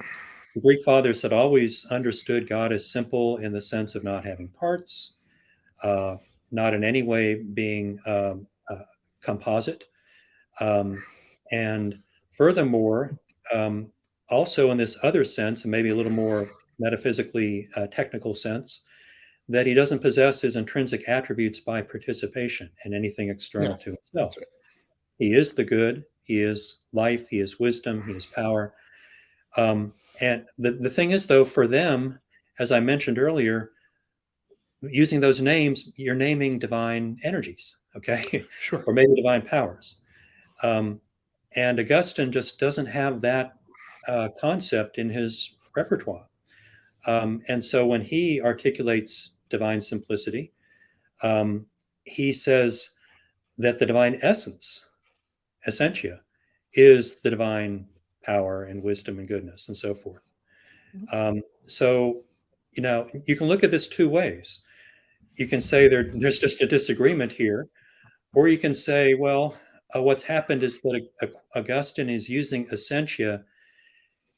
Greek fathers had always understood God as simple in the sense of not having parts, not in any way being composite. And furthermore, also in this other sense, and maybe a little more metaphysically technical sense, that he doesn't possess his intrinsic attributes by participation in anything external to himself. Right. He is the good, he is life, he is wisdom, he is power. And the thing is, though, for them, as I mentioned earlier, using those names, you're naming divine energies, okay? Sure. Or maybe divine powers. And Augustine just doesn't have that concept in his repertoire. And so when he articulates divine simplicity, he says that the divine essence, essentia, is the divine power and wisdom and goodness and so forth. So, you can look at this two ways. You can say there's just a disagreement here, or you can say, well, what's happened is that Augustine is using essentia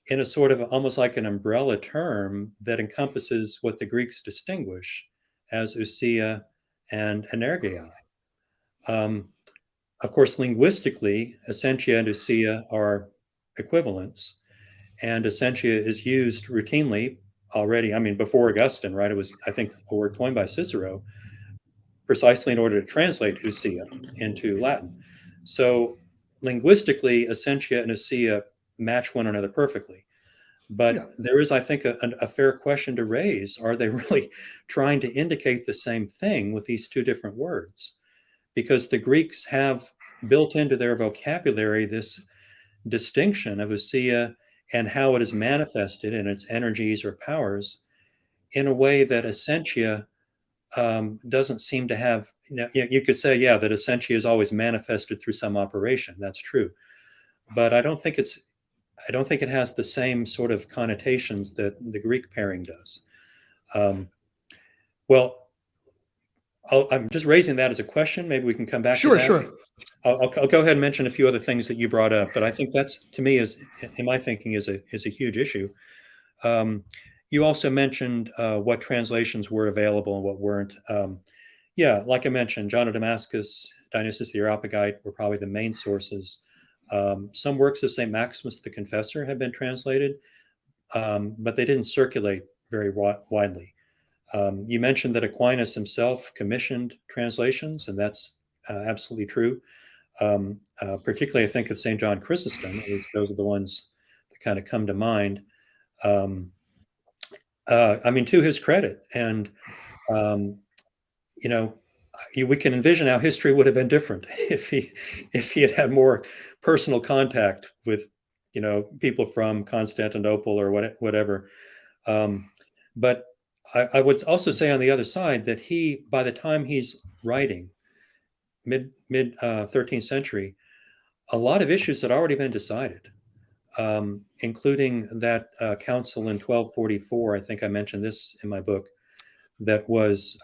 in a sort of almost like an umbrella term that encompasses what the Greeks distinguish as ousia and energeia. Of course, linguistically, essentia and ousia are equivalents, and essentia is used routinely already. I mean, before Augustine, right? It was, I think, a word coined by Cicero. precisely in order to translate ousia into Latin. So linguistically, essentia and ousia match one another perfectly. But there is, I think, a fair question to raise. Are they really trying to indicate the same thing with these two different words? Because the Greeks have built into their vocabulary this distinction of ousia and how it is manifested in its energies or powers in a way that essentia doesn't seem to have. You could say, yeah, that essentia is always manifested through some operation. That's true. But I don't think it has the same sort of connotations that the Greek pairing does. Well, I'm just raising that as a question. Maybe we can come back to that. Sure. I'll go ahead and mention a few other things that you brought up, but I think that's, to me, in my thinking, is a huge issue. You also mentioned what translations were available and what weren't. Yeah, like I mentioned, John of Damascus, Dionysius the Areopagite were probably the main sources. Some works of St. Maximus the Confessor have been translated, but they didn't circulate very widely. You mentioned that Aquinas himself commissioned translations, and that's absolutely true. Particularly, I think of St. John Chrysostom. At least those are the ones that kind of come to mind. I mean, to his credit, and we can envision how history would have been different if he had had more personal contact with people from Constantinople or whatever. But I would also say on the other side that by the time he's writing, mid 13th century, a lot of issues had already been decided, including that council in 1244. I think I mentioned this in my book, that was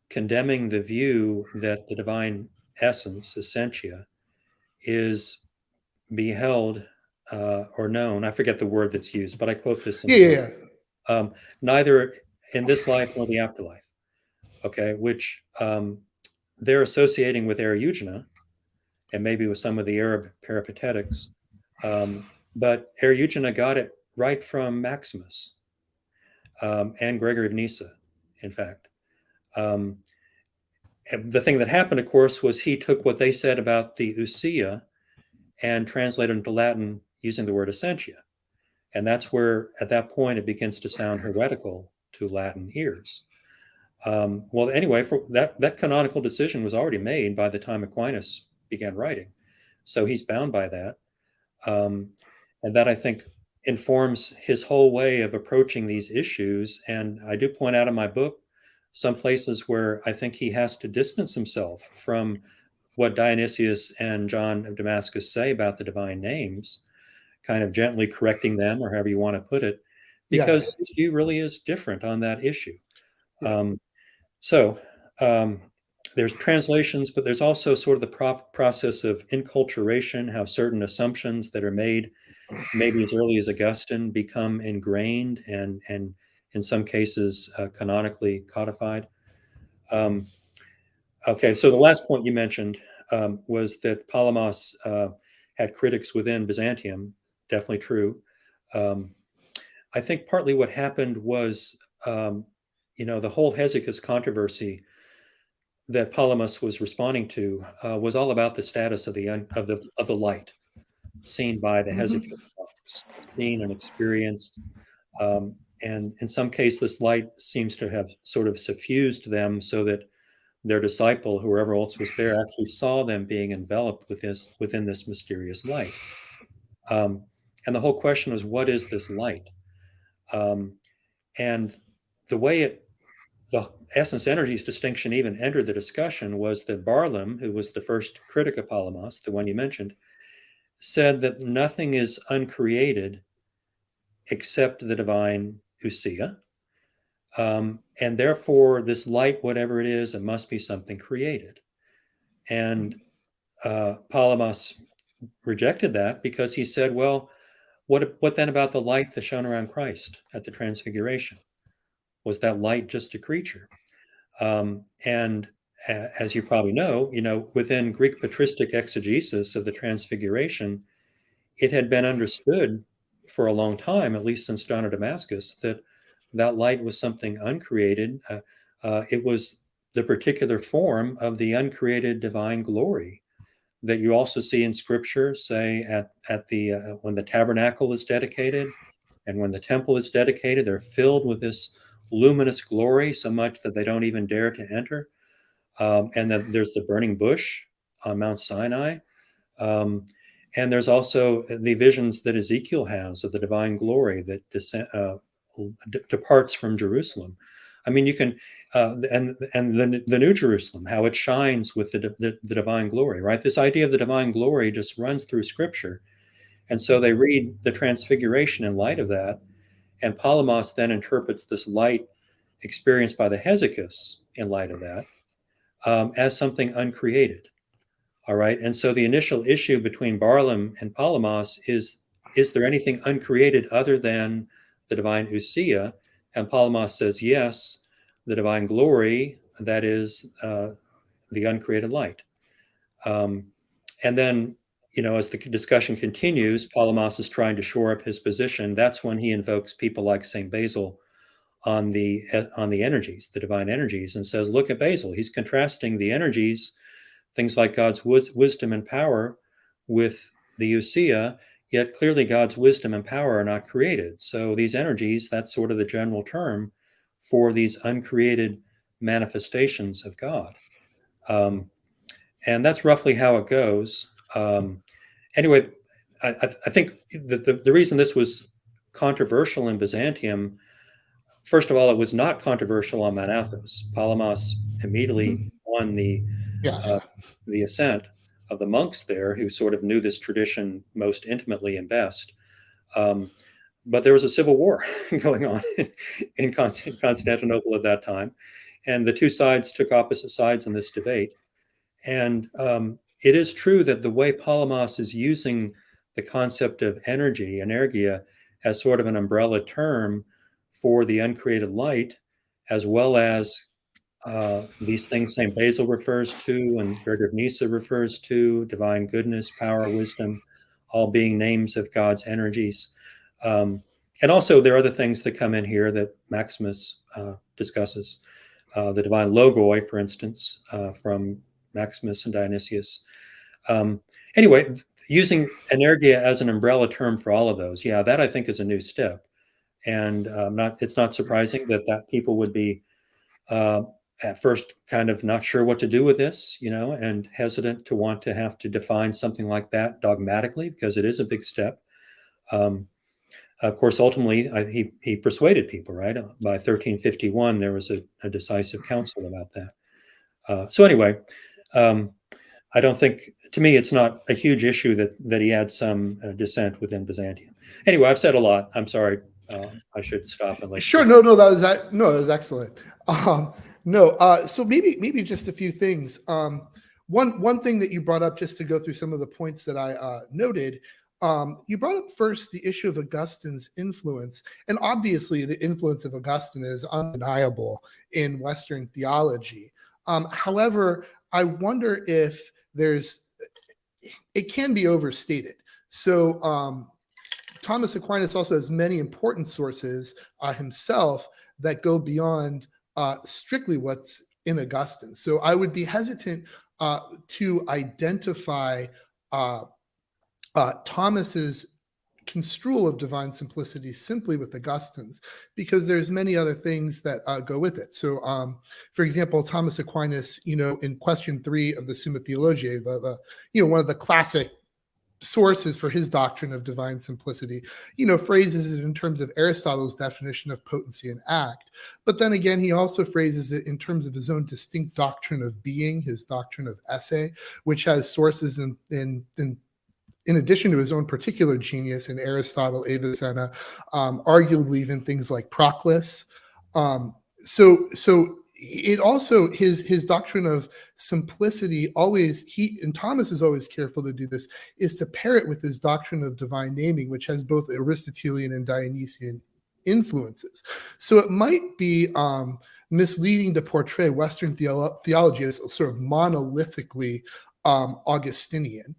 condemning the view that the divine essence, essentia, is beheld or known. I forget the word that's used, but I quote this in the book. Neither in this life nor the afterlife. Okay, which they're associating with Eriugena and maybe with some of the Arab peripatetics. But Eriugena got it right from Maximus and Gregory of Nyssa, in fact. The thing that happened, of course, was he took what they said about the ousia and translated into Latin using the word essentia. And that's where, at that point, it begins to sound heretical to Latin ears. Well, anyway, for that canonical decision was already made by the time Aquinas began writing. So he's bound by that. And that, I think, informs his whole way of approaching these issues. And I do point out in my book some places where I think he has to distance himself from what Dionysius and John of Damascus say about the divine names, kind of gently correcting them, or however you want to put it, because his view really is different on that issue. So there's translations, but there's also sort of the process of enculturation, how certain assumptions that are made maybe as early as Augustine become ingrained and in some cases canonically codified. Okay, so the last point you mentioned was that Palamas had critics within Byzantium. Definitely true. I think partly what happened was, the whole Hesychus controversy that Palamas was responding to was all about the status of the light seen by the Hesychus monks, seen and experienced. And in some cases, this light seems to have sort of suffused them so that their disciple, whoever else was there, actually saw them being enveloped within this mysterious light. And the whole question was, what is this light? And the way the essence energies distinction even entered the discussion was that Barlaam, who was the first critic of Palamas, the one you mentioned, said that nothing is uncreated except the divine ousia. And therefore, this light, whatever it is, it must be something created. And Palamas rejected that because he said, well, what then about the light that shone around Christ at the Transfiguration? Was that light just a creature? And as you probably know, within Greek patristic exegesis of the Transfiguration, it had been understood for a long time, at least since John of Damascus, that light was something uncreated. It was the particular form of the uncreated divine glory that you also see in Scripture, say at the when the tabernacle is dedicated and when the temple is dedicated, they're filled with this luminous glory so much that they don't even dare to enter. And then there's the burning bush on Mount Sinai. And there's also the visions that Ezekiel has of the divine glory that departs from Jerusalem. I mean, you can, and the New Jerusalem, how it shines with the divine glory, right? This idea of the divine glory just runs through Scripture. And so they read the Transfiguration in light of that. And Palamas then interprets this light experienced by the Hesychus in light of that as something uncreated. All right. And so the initial issue between Barlaam and Palamas is there anything uncreated other than the divine ousia? And Palamas says, yes, the divine glory, that is the uncreated light. And then, as the discussion continues, Palamas is trying to shore up his position. That's when he invokes people like St. Basil on the energies, the divine energies, and says, look at Basil. He's contrasting the energies, things like God's wisdom and power, with the ousia, yet clearly God's wisdom and power are not created. So these energies, that's sort of the general term for these uncreated manifestations of God. And that's roughly how it goes. Anyway, I think the reason this was controversial in Byzantium, first of all, it was not controversial on Mount Athos. Palamas immediately won the ascent of the monks there, who sort of knew this tradition most intimately and best. But there was a civil war going on in Constantinople at that time, and the two sides took opposite sides in this debate. And it is true that the way Palamas is using the concept of energy, energia, as sort of an umbrella term for the uncreated light, as well as these things St. Basil refers to and Gregor of Nyssa refers to, divine goodness, power, wisdom, all being names of God's energies. And also there are other things that come in here that Maximus discusses. The divine logoi, for instance, from Maximus and Dionysius. Anyway, using energia as an umbrella term for all of those, that I think is a new step. And it's not surprising that people would be at first kind of not sure what to do with this, and hesitant to want to have to define something like that dogmatically, because it is a big step. Of course, ultimately, he persuaded people, right? By 1351, there was a decisive council about that. So anyway, I don't think, to me, it's not a huge issue that he had some dissent within Byzantium. Anyway, I've said a lot. I'm sorry. I should stop and let Sure. No, that was excellent. So maybe just a few things. One thing that you brought up, just to go through some of the points that I noted, you brought up first the issue of Augustine's influence, and obviously the influence of Augustine is undeniable in Western theology. However, I wonder if it can be overstated. So Thomas Aquinas also has many important sources himself that go beyond strictly what's in Augustine. So I would be hesitant to identify Thomas's construal of divine simplicity simply with Augustine's, because there's many other things that go with it. So, for example, Thomas Aquinas, in question 3 of the Summa Theologiae, one of the classic sources for his doctrine of divine simplicity, phrases it in terms of Aristotle's definition of potency and act. But then again, he also phrases it in terms of his own distinct doctrine of being, his doctrine of esse, which has sources in addition to his own particular genius in Aristotle, Avicenna, arguably even things like Proclus. So it also, his doctrine of simplicity always, and Thomas is always careful to do this, is to pair it with his doctrine of divine naming, which has both Aristotelian and Dionysian influences. So it might be misleading to portray Western theology as sort of monolithically Augustinian.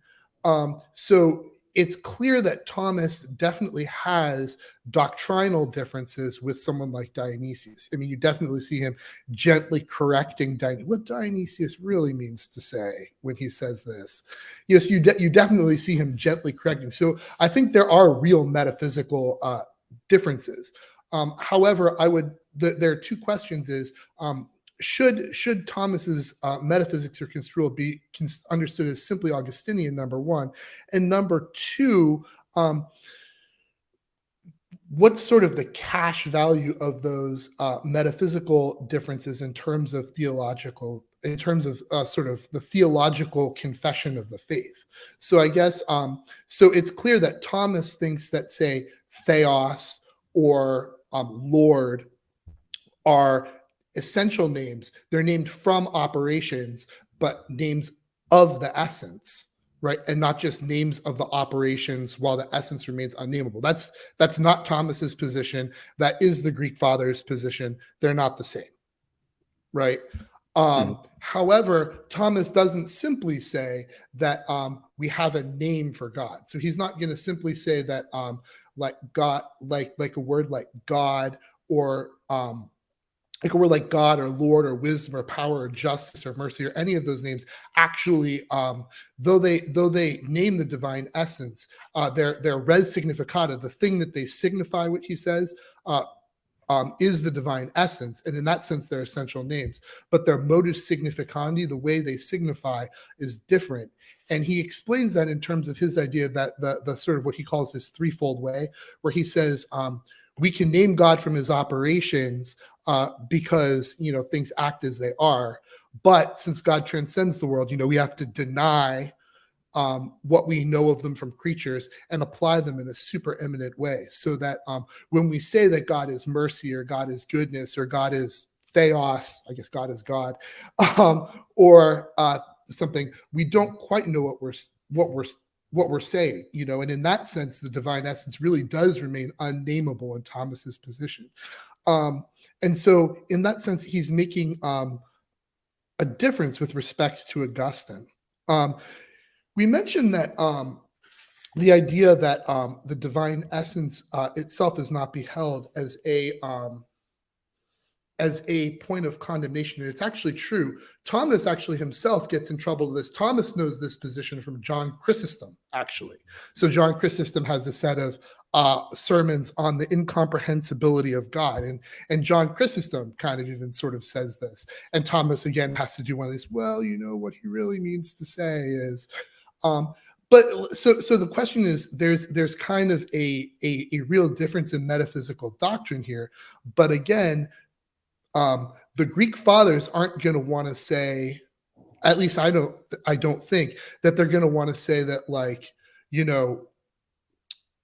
So it's clear that Thomas definitely has doctrinal differences with someone like Dionysius. I mean, you definitely see him gently correcting what Dionysius really means to say when he says this. Yes, you definitely see him gently correcting. So I think there are real metaphysical differences. However, there are two questions: is should Thomas's metaphysics or construal be understood as simply Augustinian, number one, and number two, what's sort of the cash value of those metaphysical differences in terms of sort of the theological confession of the faith? So I guess, so it's clear that Thomas thinks that, say, Theos or Lord are essential names. They're named from operations, but names of the essence, right? And not just names of the operations while the essence remains unnameable. That's not Thomas's position. That is the Greek fathers' position. They're not the same, right? However, Thomas doesn't simply say that we have a name for God. So he's not going to simply say that like God, like a word like God, or like a word like God or Lord or wisdom or power or justice or mercy or any of those names actually, though they name the divine essence, their res significata, the thing that they signify, what he says, is the divine essence. And in that sense, they're essential names. But their modus significandi, the way they signify, is different. And he explains that in terms of his idea that the sort of what he calls his threefold way, where he says, we can name God from his operations because, things act as they are. But since God transcends the world, we have to deny what we know of them from creatures and apply them in a supereminent way. So that when we say that God is mercy, or God is goodness, or God is theos, I guess God is God, or something, we don't quite know what we're saying, and in that sense, the divine essence really does remain unnameable in Thomas's position. And so in that sense, he's making a difference with respect to Augustine. We mentioned that the idea that the divine essence itself is not beheld as a point of condemnation. And it's actually true. Thomas actually himself gets in trouble with this. Thomas knows this position from John Chrysostom, actually. So John Chrysostom has a set of sermons on the incomprehensibility of God. And John Chrysostom kind of even sort of says this. And Thomas, again, has to do one of these, well, what he really means to say is, but so the question is, there's kind of a real difference in metaphysical doctrine here. But again, the Greek fathers aren't going to want to say, at least I don't think that they're going to want to say that, like,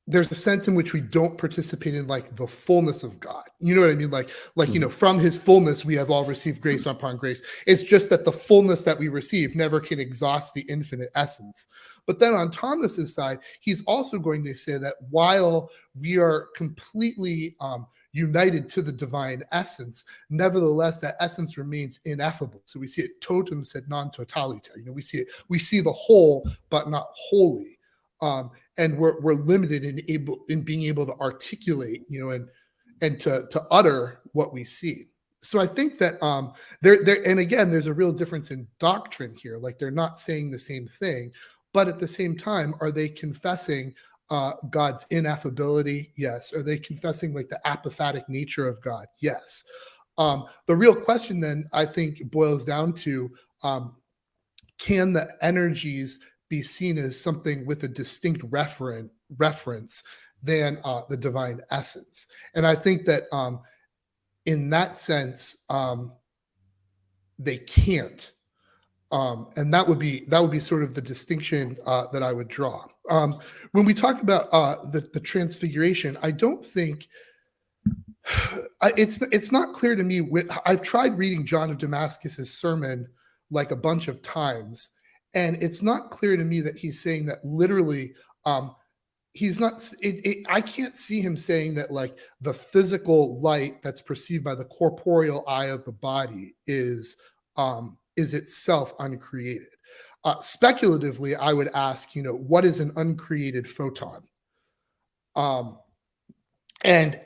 there's a sense in which we don't participate in like the fullness of God. You know what I mean? Like, from his fullness, we have all received grace upon grace. It's just that the fullness that we receive never can exhaust the infinite essence. But then on Thomas's side, he's also going to say that while we are completely united to the divine essence, nevertheless, that essence remains ineffable. So we see it totum sed non totaliter. We see the whole, but not wholly. And we're limited in being able to articulate, and to utter what we see. So I think that there, and again, there's a real difference in doctrine here. Like, they're not saying the same thing, but at the same time, are they confessing God's ineffability? Yes. Are they confessing like the apophatic nature of God? Yes. The real question then, I think, boils down to, can the energies be seen as something with a distinct reference than the divine essence? And I think that in that sense, they can't. And that would be sort of the distinction that I would draw. When we talk about the transfiguration, I don't think it's not clear to me. I've tried reading John of Damascus's sermon like a bunch of times, and it's not clear to me that he's saying that literally. He's not. I can't see him saying that like the physical light that's perceived by the corporeal eye of the body is itself uncreated. Speculatively, I would ask, what is an uncreated photon? And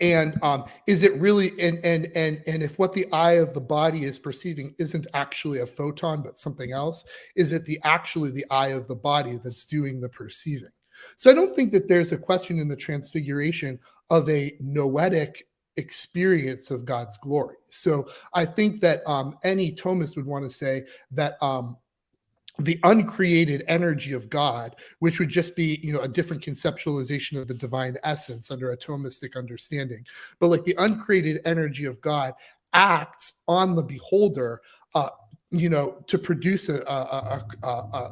is it really, and if what the eye of the body is perceiving isn't actually a photon but something else, is it actually the eye of the body that's doing the perceiving? So I don't think that there's a question in the Transfiguration of a noetic experience of God's glory. So I think that any Thomist would want to say that the uncreated energy of God, which would just be, a different conceptualization of the divine essence under a Thomistic understanding, but like the uncreated energy of God acts on the beholder, to produce a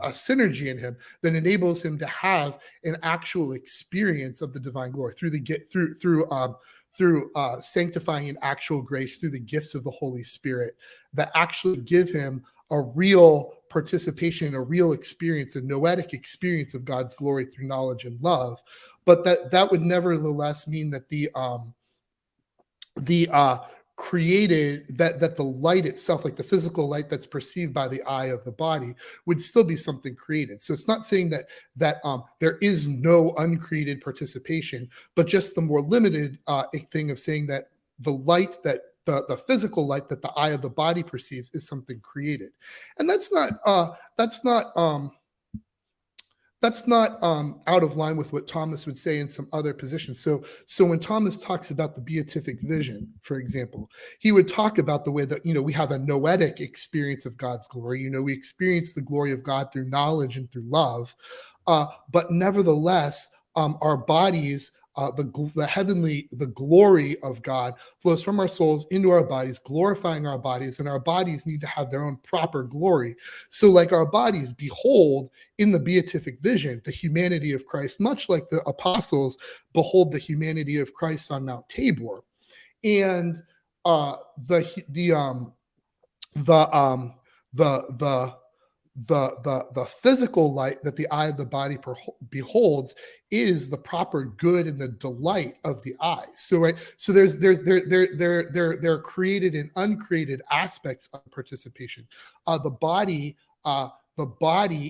synergy in him that enables him to have an actual experience of the divine glory through sanctifying and actual grace through the gifts of the Holy Spirit that actually give him a real participation, a real experience, a noetic experience of God's glory through knowledge and love. But that would nevertheless mean that the created, that the light itself, like the physical light that's perceived by the eye of the body, would still be something created. So it's not saying that there is no uncreated participation, but just the more limited thing of saying that the light that the physical light that the eye of the body perceives is something created. And that's not out of line with what Thomas would say in some other positions. So when Thomas talks about the beatific vision, for example, he would talk about the way that, we have a noetic experience of God's glory. We experience the glory of God through knowledge and through love. But nevertheless, our bodies, the glory of God flows from our souls into our bodies, glorifying our bodies, and our bodies need to have their own proper glory. So like our bodies behold in the beatific vision the humanity of Christ, much like the apostles behold the humanity of Christ on Mount Tabor. And the physical light that the eye of the body beholds is the proper good and the delight of the eye. So right, so there are created and uncreated aspects of participation. The body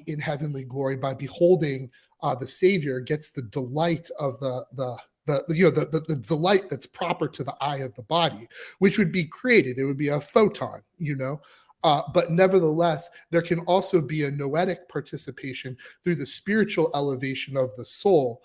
in heavenly glory, by beholding the Savior, gets the delight of the delight that's proper to the eye of the body, which would be created. It would be a photon, but nevertheless, there can also be a noetic participation through the spiritual elevation of the soul,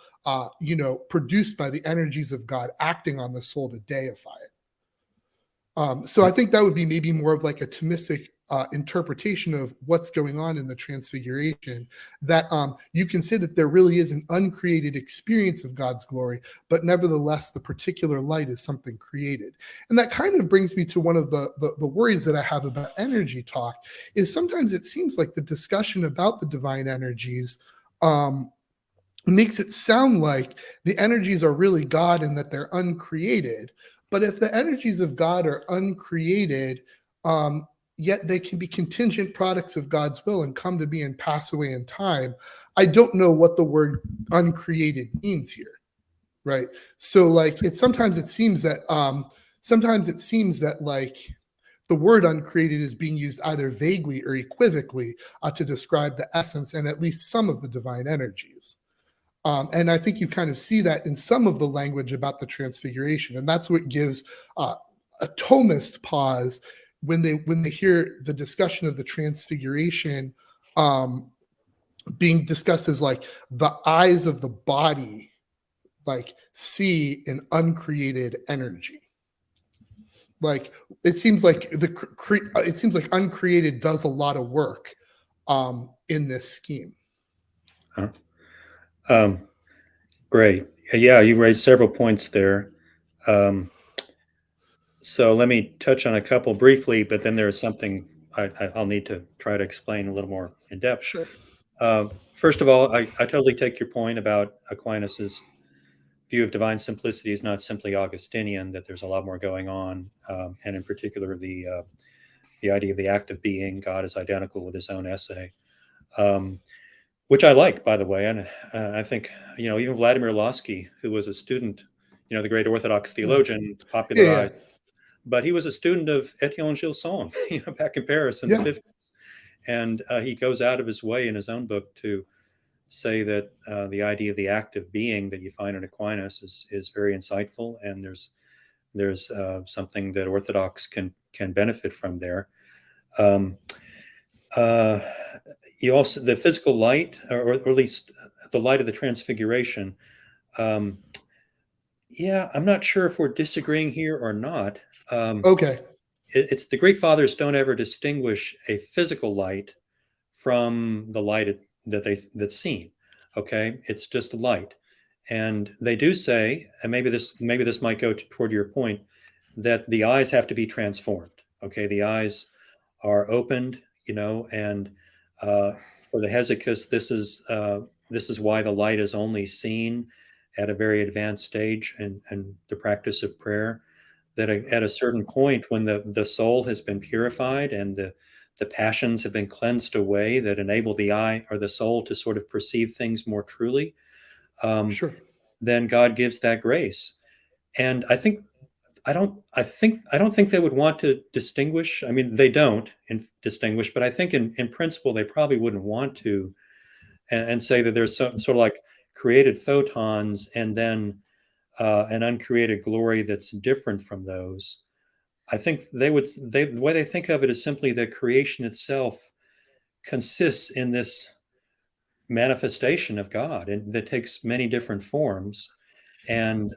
produced by the energies of God acting on the soul to deify it. So I think that would be maybe more of like a Thomistic interpretation of what's going on in the Transfiguration, that you can say that there really is an uncreated experience of God's glory, but nevertheless, the particular light is something created. And that kind of brings me to one of the worries that I have about energy talk, is sometimes it seems like the discussion about the divine energies makes it sound like the energies are really God and that they're uncreated. But if the energies of God are uncreated, yet they can be contingent products of God's will and come to be and pass away in time, I don't know what the word uncreated means here, right? So like sometimes it seems that like the word uncreated is being used either vaguely or equivocally to describe the essence and at least some of the divine energies. And I think you kind of see that in some of the language about the Transfiguration, and that's what gives a Thomist pause when they hear the discussion of the Transfiguration being discussed as like the eyes of the body like see an uncreated energy. Like it seems like uncreated does a lot of work in this scheme. Great. Yeah, you raised several points there. So let me touch on a couple briefly, but then there's something I'll need to try to explain a little more in depth. Sure. First of all, I totally take your point about Aquinas's view of divine simplicity is not simply Augustinian, that there's a lot more going on, and in particular the idea of the act of being, God is identical with his own essay, which I like, by the way. And I think, even Vladimir Lossky, who was a student, the great Orthodox theologian, popularized, but he was a student of Etienne Gilson, back in Paris in the 50s. And he goes out of his way in his own book to say that the idea of the active being that you find in Aquinas is very insightful, and there's something that Orthodox can benefit from there. Um, you also, the physical light, or at least the light of the Transfiguration. Yeah, I'm not sure if we're disagreeing here or not. Okay. It's the Greek fathers don't ever distinguish a physical light from the light that's seen. Okay, it's just light, and they do say, and maybe this might go toward your point, that the eyes have to be transformed. Okay, the eyes are opened, and for the hesychus, this is why the light is only seen at a very advanced stage in the practice of prayer. That at a certain point, when the soul has been purified and the passions have been cleansed away, that enable the eye or the soul to sort of perceive things more truly, Sure. then God gives that grace. And I don't think they would want to distinguish. I mean, they don't distinguish, but I think in principle they probably wouldn't want to, and say that there's some sort of like created photons and then an uncreated glory that's different from those. I think the way they think of it is simply that creation itself consists in this manifestation of God, and that takes many different forms. And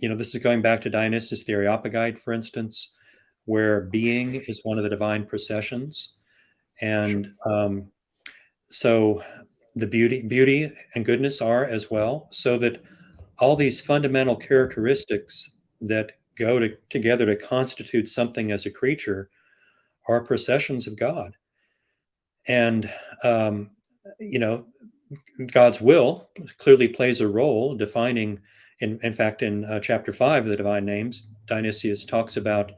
this is going back to Dionysius the Areopagite, for instance, where being is one of the divine processions, and so the beauty and goodness are as well. So that all these fundamental characteristics that go together to constitute something as a creature are processions of God. And, God's will clearly plays a role defining, in fact, in chapter 5 of the Divine Names, Dionysius talks about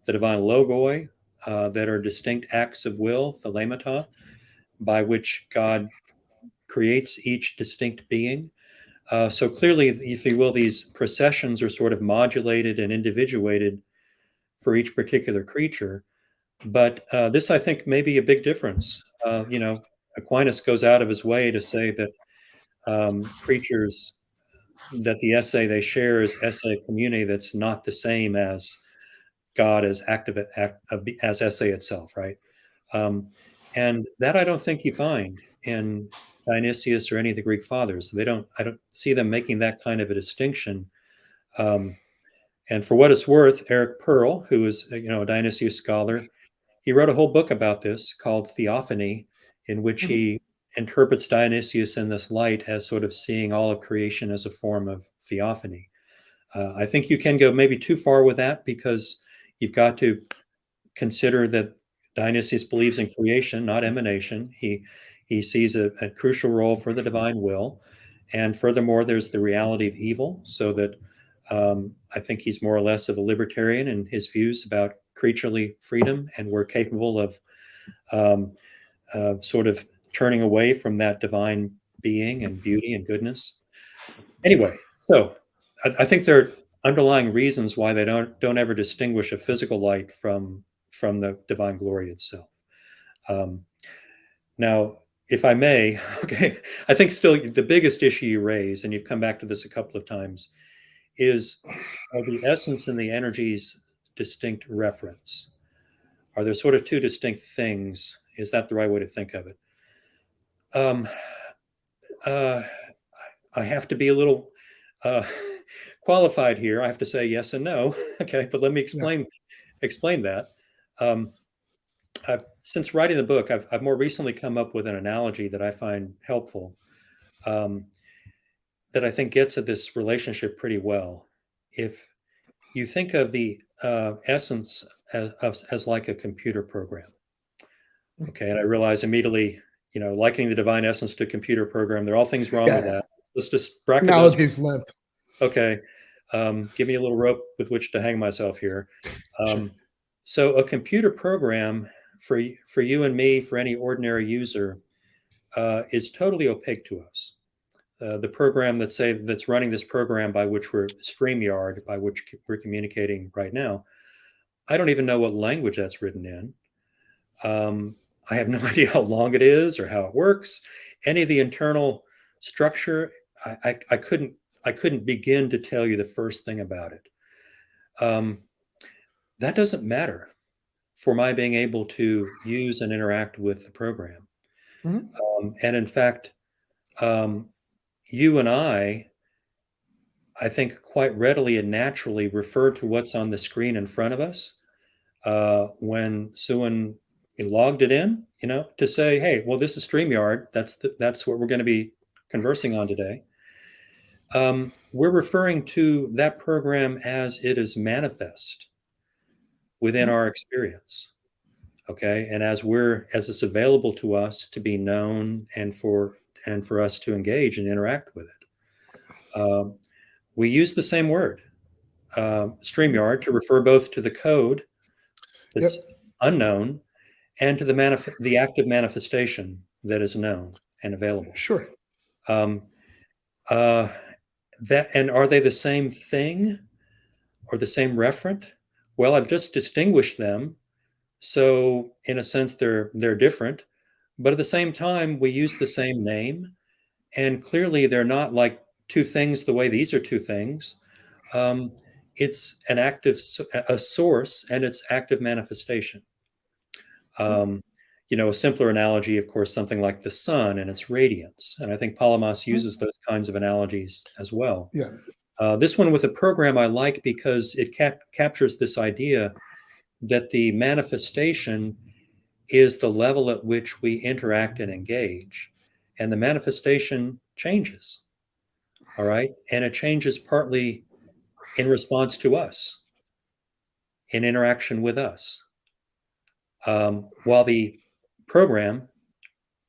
the divine logoi that are distinct acts of will, thelema, by which God creates each distinct being. So clearly, if you will, these processions are sort of modulated and individuated for each particular creature. But this, I think, may be a big difference. Aquinas goes out of his way to say that creatures, that the essay they share is essay community that's not the same as God as as essay itself, right? And that I don't think you find in Dionysius or any of the Greek fathers. I don't see them making that kind of a distinction. And for what it's worth, Eric Pearl, who is a Dionysius scholar, he wrote a whole book about this called Theophany, in which he interprets Dionysius in this light as sort of seeing all of creation as a form of theophany. I think you can go maybe too far with that, because you've got to consider that Dionysius believes in creation, not emanation. He sees a crucial role for the divine will. And furthermore, there's the reality of evil, so that I think he's more or less of a libertarian in his views about creaturely freedom, and we're capable of sort of turning away from that divine being and beauty and goodness. Anyway, so I think there are underlying reasons why they don't ever distinguish a physical light from the divine glory itself. Now, if I may, okay, I think still the biggest issue you raise, and you've come back to this a couple of times, is the essence and the energy's distinct reference. Are there sort of two distinct things? Is that the right way to think of it? I have to be a little qualified here. I have to say yes and no. Okay, but let me explain that. Since writing the book, I've more recently come up with an analogy that I find helpful, that I think gets at this relationship pretty well. If you think of the essence as like a computer program, okay, and I realize immediately, likening the divine essence to a computer program, there are all things wrong with that. Let's just bracket those. Analogy's limp. Okay, give me a little rope with which to hang myself here. Sure. So a computer program for you and me, for any ordinary user, is totally opaque to us. The program that's running this program by which we're StreamYard, by which we're communicating right now, I don't even know what language that's written in. I have no idea how long it is or how it works. Any of the internal structure, I couldn't begin to tell you the first thing about it. That doesn't matter for my being able to use and interact with the program. And in fact, you and I think quite readily and naturally refer to what's on the screen in front of us when Suan logged it in, to say, hey, well, this is StreamYard. That's what we're going to be conversing on today. We're referring to that program as it is manifest within our experience. Okay. And as it's available to us to be known and for us to engage and interact with it. We use the same word, StreamYard, to refer both to the code that's unknown and to the active manifestation that is known and available. Sure. And are they the same thing or the same referent? Well, I've just distinguished them. So in a sense, they're different, but at the same time, we use the same name, and clearly they're not like two things the way these are two things. It's a source, and it's active manifestation. A simpler analogy, of course, something like the sun and its radiance. And I think Palamas uses those kinds of analogies as well. Yeah. This one with a program I like because it captures this idea that the manifestation is the level at which we interact and engage. And the manifestation changes. All right. And it changes partly in response to us, in interaction with us. While the program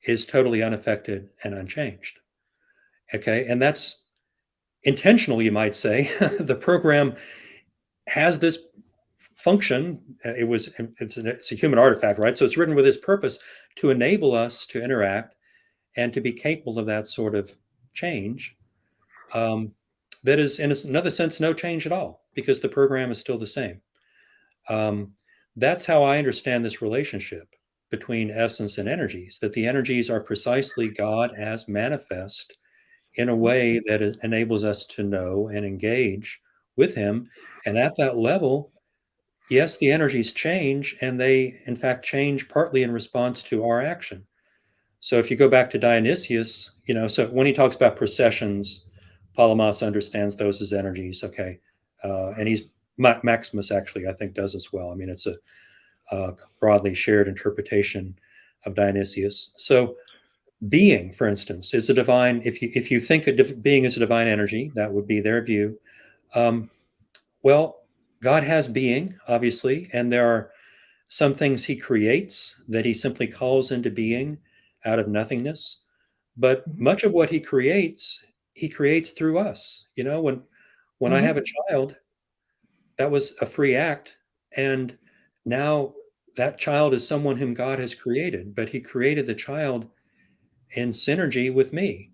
is totally unaffected and unchanged. Okay. And that's intentional, you might say. The program has this function. It's a human artifact, right? So it's written with this purpose to enable us to interact and to be capable of that sort of change. That is, in another sense, no change at all, because the program is still the same. That's how I understand this relationship between essence and energies, that the energies are precisely God as manifest in a way that enables us to know and engage with him. And at that level, yes, the energies change, and they, in fact, change partly in response to our action. So if you go back to Dionysius, so when he talks about processions, Palamas understands those as energies, okay? And Maximus actually, I think, does as well. I mean, it's a broadly shared interpretation of Dionysius. So being, for instance, is a divine, if you think being is a divine energy, that would be their view. Well, God has being, obviously, and there are some things he creates that he simply calls into being out of nothingness. But much of what he creates through us. When I have a child, that was a free act. And now that child is someone whom God has created, but he created the child in synergy with me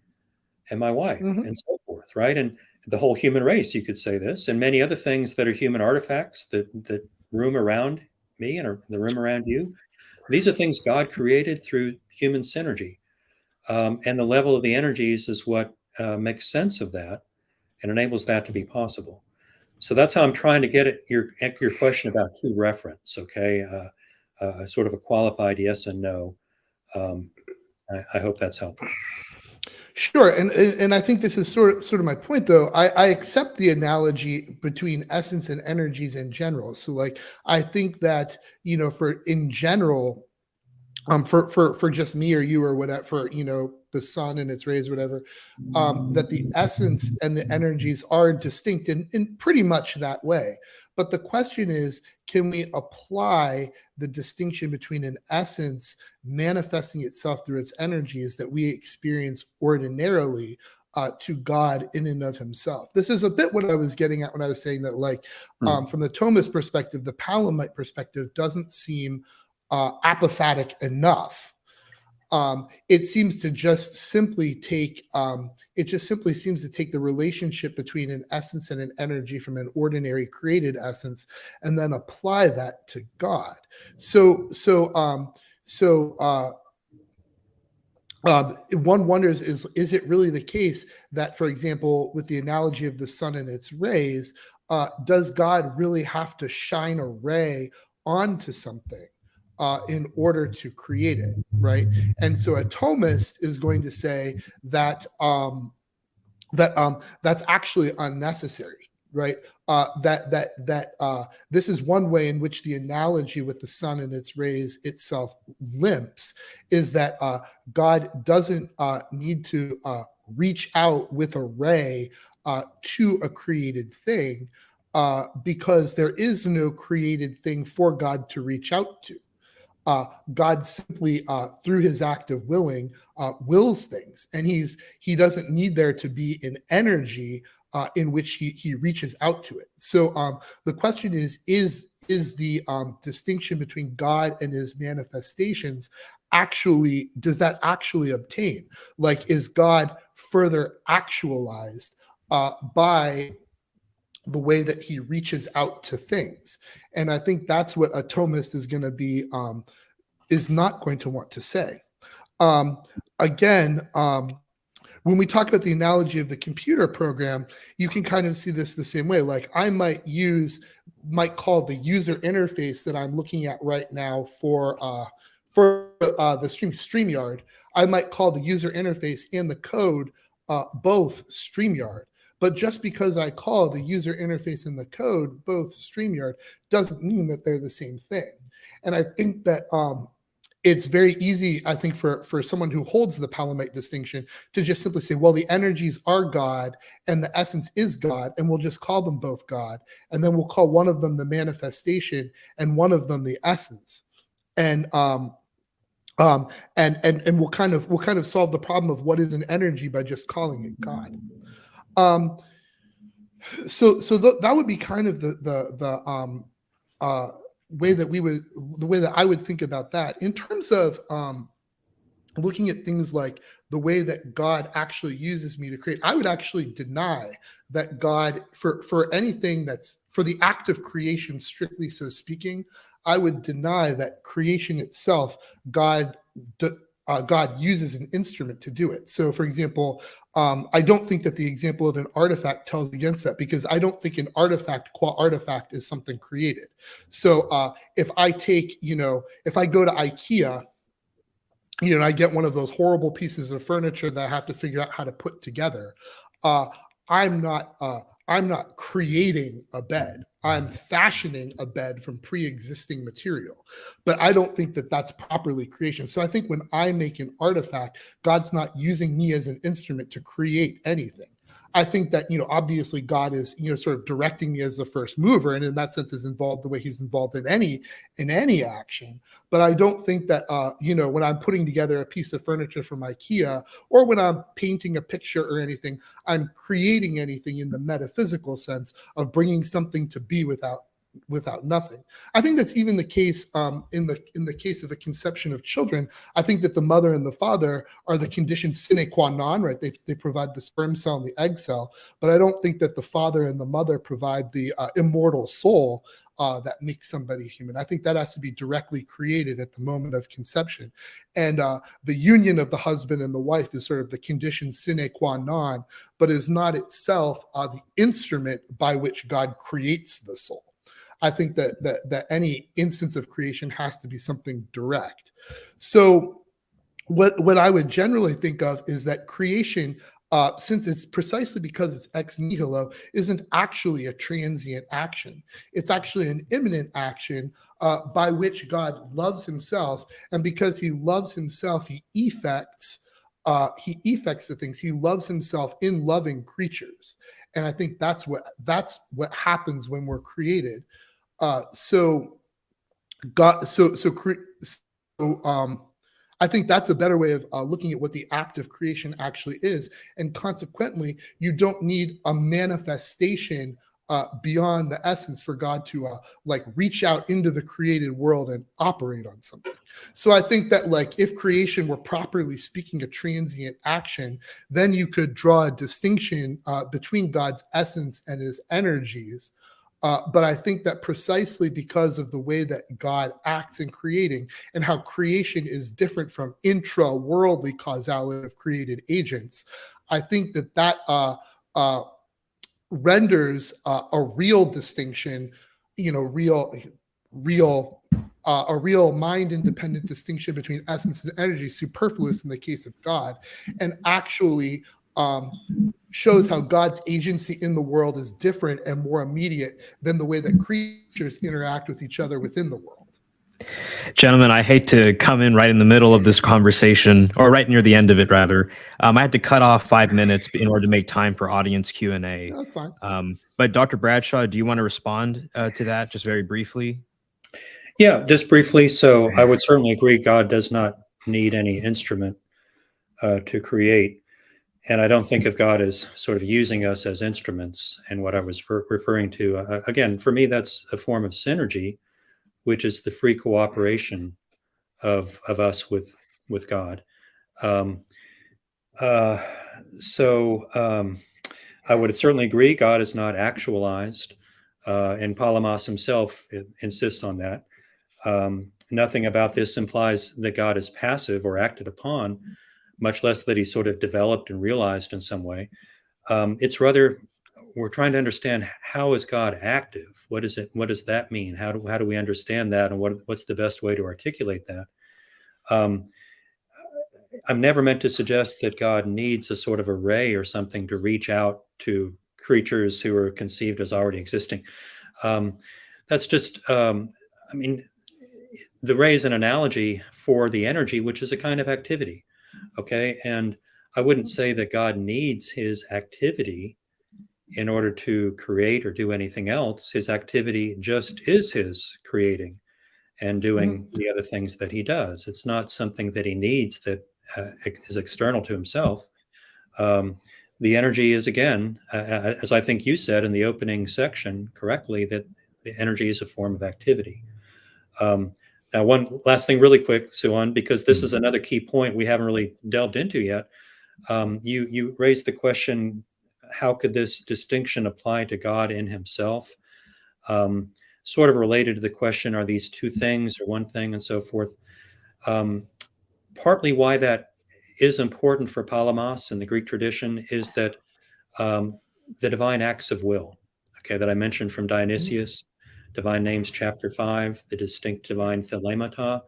and my wife and so forth, right? And the whole human race, you could say this, and many other things that are human artifacts that room around me and the room around you. These are things God created through human synergy. And the level of the energies is what makes sense of that and enables that to be possible. So that's how I'm trying to get at your question about key reference, okay? Sort of a qualified yes and no. I hope that's helpful. Sure, and I think this is sort of my point, though. I accept the analogy between essence and energies in general. So, like, I think that for in general, for just me or you or whatever, for the sun and its rays, whatever, that the essence and the energies are distinct in pretty much that way. But the question is, can we apply the distinction between an essence manifesting itself through its energies that we experience ordinarily to God in and of himself? This is a bit what I was getting at when I was saying that, like, from the Thomist perspective, the Palamite perspective doesn't seem apophatic enough. It seems to just simply take seems to take the relationship between an essence and an energy from an ordinary created essence and then apply that to God. So One wonders, is it really the case that, for example, with the analogy of the sun and its rays, does God really have to shine a ray onto something in order to create it, right? And so a Thomist is going to say that that's actually unnecessary, right? This is one way in which the analogy with the sun and its rays itself limps, is that God doesn't need to reach out with a ray to a created thing, because there is no created thing for God to reach out to. God simply, through his act of willing, wills things, and he doesn't need there to be an energy in which he reaches out to it. So the question is the distinction between God and his manifestations does that actually obtain? Like, is God further actualized by the way that he reaches out to things? And I think that's what a Thomist is going to be, is not going to want to say. Again, when we talk about the analogy of the computer program, you can kind of see this the same way. Like, I might call the user interface that I'm looking at right now for the StreamYard, I might call the user interface and the code both StreamYard. But just because I call the user interface and the code both StreamYard doesn't mean that they're the same thing. And I think that it's very easy, I think, for someone who holds the Palamite distinction to just simply say, well, the energies are God and the essence is God, and we'll just call them both God. And then we'll call one of them the manifestation and one of them the essence. And we'll kind of solve the problem of what is an energy by just calling it God. So that would be kind of the way that I would think about that. In terms of looking at things like the way that God actually uses me to create, I would actually deny that God, for anything that's for the act of creation, strictly so speaking, I would deny that creation itself, God uses an instrument to do it. So, for example, I don't think that the example of an artifact tells against that, because I don't think an artifact qua artifact is something created. So if I go to IKEA, and I get one of those horrible pieces of furniture that I have to figure out how to put together, I'm not creating a bed. I'm fashioning a bed from pre-existing material. But I don't think that that's properly creation. So I think when I make an artifact, God's not using me as an instrument to create anything. I think that, obviously God is, sort of directing me as the first mover, and in that sense is involved the way he's involved in any action. But I don't think that, when I'm putting together a piece of furniture from IKEA, or when I'm painting a picture or anything, I'm creating anything in the metaphysical sense of bringing something to be without nothing. I think that's even the case in the case of a conception of children. I think that the mother and the father are the condition sine qua non, right? They provide the sperm cell and the egg cell, but I don't think that the father and the mother provide the immortal soul that makes somebody human. I think that has to be directly created at the moment of conception. And the union of the husband and the wife is sort of the condition sine qua non, but is not itself the instrument by which God creates the soul. I think that any instance of creation has to be something direct. So what I would generally think of is that creation, since it's precisely because it's ex nihilo, isn't actually a transient action. It's actually an immanent action by which God loves himself. And because he loves himself, he effects the things. He loves himself in loving creatures. And I think that's what happens when we're created. I think that's a better way of looking at what the act of creation actually is. And consequently, you don't need a manifestation beyond the essence for God to reach out into the created world and operate on something. So I think that if creation were properly speaking a transient action, then you could draw a distinction between God's essence and his energies. But I think that precisely because of the way that God acts in creating and how creation is different from intra-worldly causality of created agents, I think that renders a real distinction, a real mind-independent distinction between essence and energy superfluous in the case of God, and actually shows how God's agency in the world is different and more immediate than the way that creatures interact with each other within the world. Gentlemen, I hate to come in right in the middle of this conversation, or right near the end of it, rather. I had to cut off 5 minutes in order to make time for audience Q&A. That's fine. But Dr. Bradshaw, do you want to respond to that just very briefly? Yeah, just briefly. So I would certainly agree God does not need any instrument to create. And I don't think of God as sort of using us as instruments. And what I was referring to, again, for me, that's a form of synergy, which is the free cooperation of us with God. I would certainly agree God is not actualized, and Palamas himself insists on that. Nothing about this implies that God is passive or acted upon, much less that he's sort of developed and realized in some way. It's rather, we're trying to understand, how is God active? What is it? What does that mean? How do we understand that? And what's the best way to articulate that? I'm never meant to suggest that God needs a sort of array or something to reach out to creatures who are conceived as already existing. That's just, the ray is an analogy for the energy, which is a kind of activity. Okay. And I wouldn't say that God needs his activity in order to create or do anything else. His activity just is his creating and doing the other things that he does. It's not something that he needs that is external to himself. The energy is, again, as I think you said in the opening section correctly, that the energy is a form of activity. Now, one last thing really quick, Suan, because this is another key point we haven't really delved into yet. You raised the question, how could this distinction apply to God in himself? Sort of related to the question, are these two things or one thing, and so forth. Partly why that is important for Palamas in the Greek tradition is that the divine acts of will, okay, that I mentioned from Dionysius, Divine Names, chapter 5, the distinct divine thelema,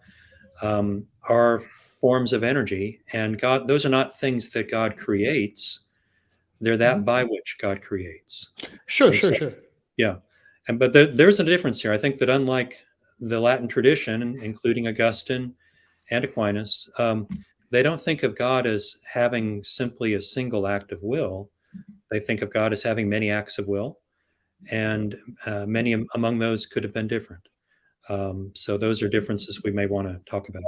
are forms of energy, and God, those are not things that God creates. They're that by which God creates. Sure. Yeah. But there's a difference here. I think that unlike the Latin tradition, including Augustine and Aquinas, they don't think of God as having simply a single act of will. They think of God as having many acts of will, and many among those could have been different. So those are differences we may want to talk about.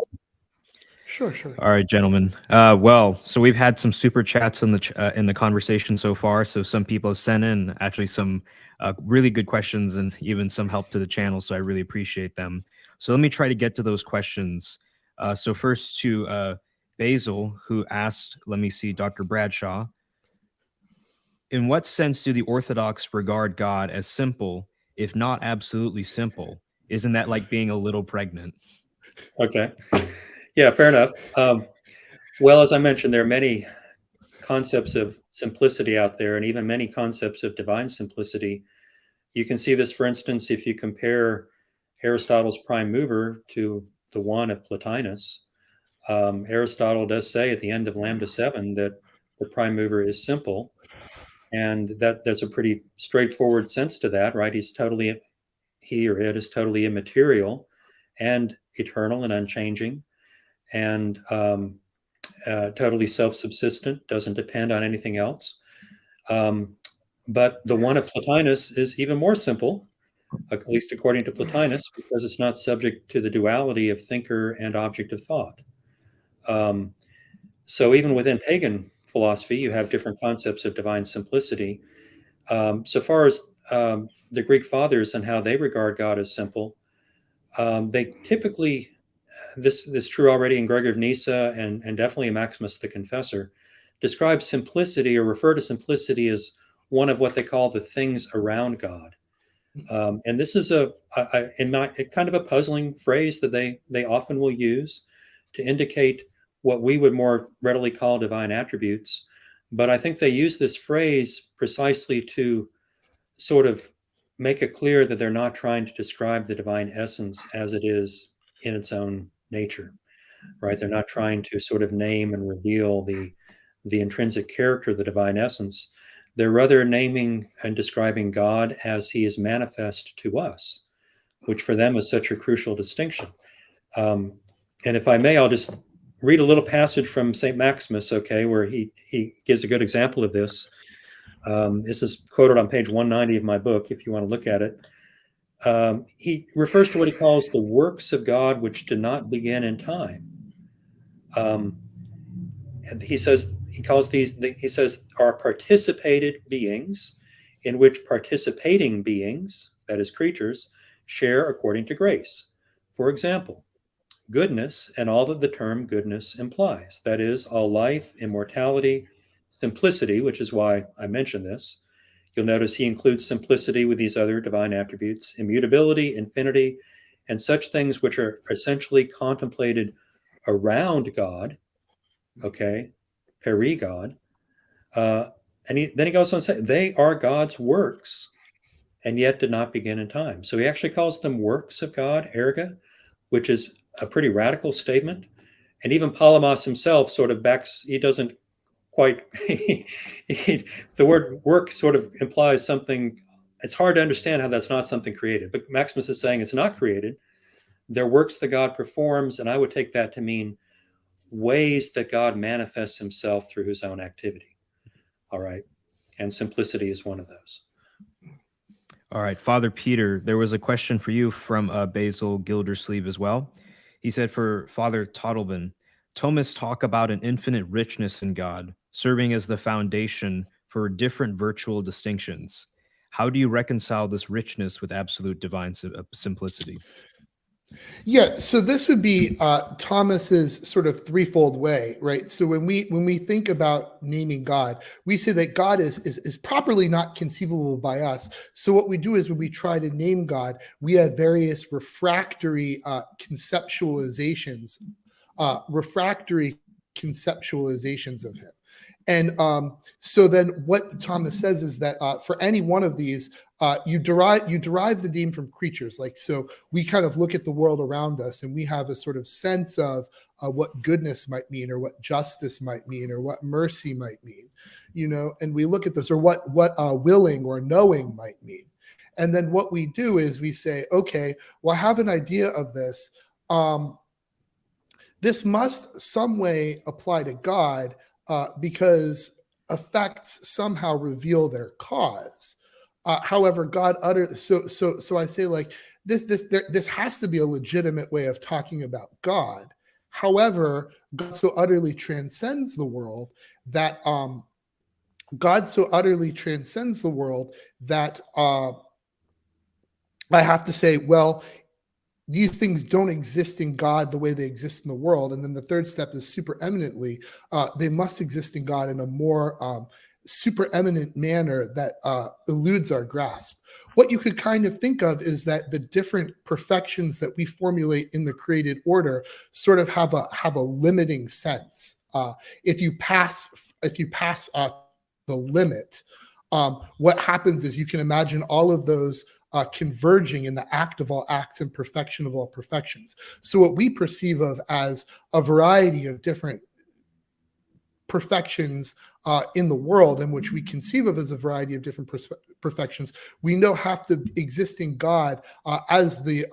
Sure. All right, gentlemen. Well, so we've had some super chats in the conversation so far. So some people have sent in actually some really good questions and even some help to the channel. So I really appreciate them. So let me try to get to those questions. So first to Basil, who asked, let me see, Dr. Bradshaw, in what sense do the Orthodox regard God as simple, if not absolutely simple? Isn't that like being a little pregnant? Okay. Yeah, fair enough. Well, as I mentioned, there are many concepts of simplicity out there, and even many concepts of divine simplicity. You can see this, for instance, if you compare Aristotle's prime mover to the one of Plotinus. Aristotle does say at the end of Lambda 7 that the prime mover is simple, and there's a pretty straightforward sense to that, right? He or it is totally immaterial and eternal and unchanging, and totally self-subsistent, doesn't depend on anything else. But the one of Plotinus is even more simple, at least according to Plotinus, because it's not subject to the duality of thinker and object of thought. So even within pagan philosophy, you have different concepts of divine simplicity. So far as the Greek fathers and how they regard God as simple, they typically, this is true already in Gregory of Nyssa and definitely in Maximus the Confessor, describe simplicity or refer to simplicity as one of what they call the things around God. And this is kind of a puzzling phrase that they often will use to indicate what we would more readily call divine attributes. But I think they use this phrase precisely to sort of make it clear that they're not trying to describe the divine essence as it is in its own nature, right? They're not trying to sort of name and reveal the intrinsic character of the divine essence. They're rather naming and describing God as he is manifest to us, which for them is such a crucial distinction. And if I may, I'll just read a little passage from St. Maximus, okay, where he gives a good example of this. This is quoted on page 190 of my book, if you want to look at it. He refers to what he calls the works of God which do not begin in time. And he says are participated beings in which participating beings, that is creatures, share according to grace. For example, goodness and all that the term goodness implies, that is, all life, immortality, simplicity, which is why I mention this. You'll notice he includes simplicity with these other divine attributes, immutability, infinity, and such things which are essentially contemplated around God, okay, peri-God. Then he goes on to say, they are God's works and yet did not begin in time. So he actually calls them works of God, erga, which is a pretty radical statement. And even Palamas himself sort of backs, he doesn't quite, the word work sort of implies something, it's hard to understand how that's not something created. But Maximus is saying it's not created. They're works that God performs, and I would take that to mean ways that God manifests himself through his own activity. All right. And simplicity is one of those. All right, Father Peter, there was a question for you from Basil Gildersleeve as well. He said, for Father Totleben, Thomists talk about an infinite richness in God, serving as the foundation for different virtual distinctions. How do you reconcile this richness with absolute divine simplicity? Yeah, so this would be Thomas's sort of threefold way, right? So when we think about naming God, we say that God is properly not conceivable by us. So what we do is when we try to name God, we have various refractory conceptualizations of him. And so then what Thomas says is that for any one of these, you derive the name from creatures. Like, so we kind of look at the world around us and we have a sort of sense of what goodness might mean, or what justice might mean, or what mercy might mean, and we look at this, or what willing or knowing might mean. And then what we do is we say, okay, well, I have an idea of this. This must some way apply to God, because effects somehow reveal their cause. However, God so I say, like, this has to be a legitimate way of talking about God. However, God so utterly transcends the world that I have to say, well, these things don't exist in God the way they exist in the world. And then the third step is supereminently, they must exist in God in a more supereminent manner that eludes our grasp. What you could kind of think of is that the different perfections that we formulate in the created order sort of have a limiting sense. If you pass the limit, what happens is you can imagine all of those converging in the act of all acts and perfection of all perfections. So what we perceive of as a variety of different perfections in the world, in which we conceive of as a variety of different perfections, we know have to exist in God as the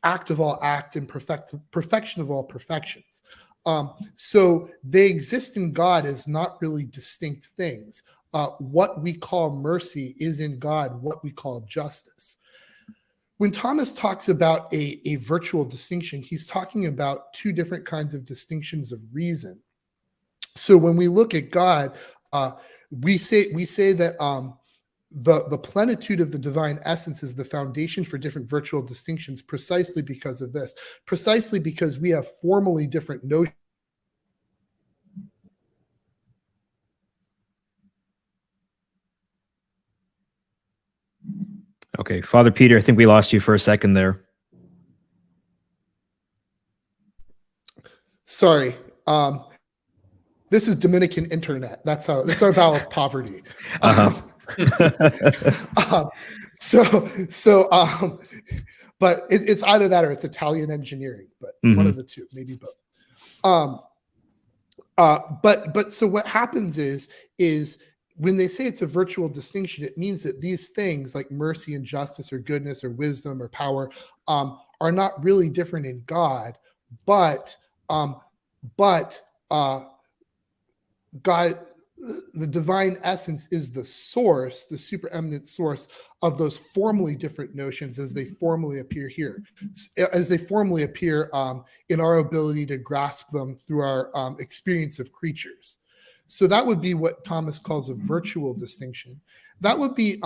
act of all act and perfection of all perfections. So they exist in God as not really distinct things. What we call mercy is in God what we call justice. When Thomas talks about a virtual distinction, he's talking about two different kinds of distinctions of reason. So when we look at God, we say that the plenitude of the divine essence is the foundation for different virtual distinctions, precisely because of this, precisely because we have formally different notions. Okay. Okay, Father Peter, I think we lost you for a second there. Sorry. This is Dominican internet. That's our vow of poverty. Uh-huh. But it's either that or it's Italian engineering, but one of the two, maybe both. But so what happens is when they say it's a virtual distinction, it means that these things like mercy and justice or goodness or wisdom or power are not really different in God, but God, the divine essence, is the source, the supereminent source of those formally different notions as they formally appear here, as they formally appear in our ability to grasp them through our experience of creatures. So that would be what Thomas calls a virtual distinction. That would be,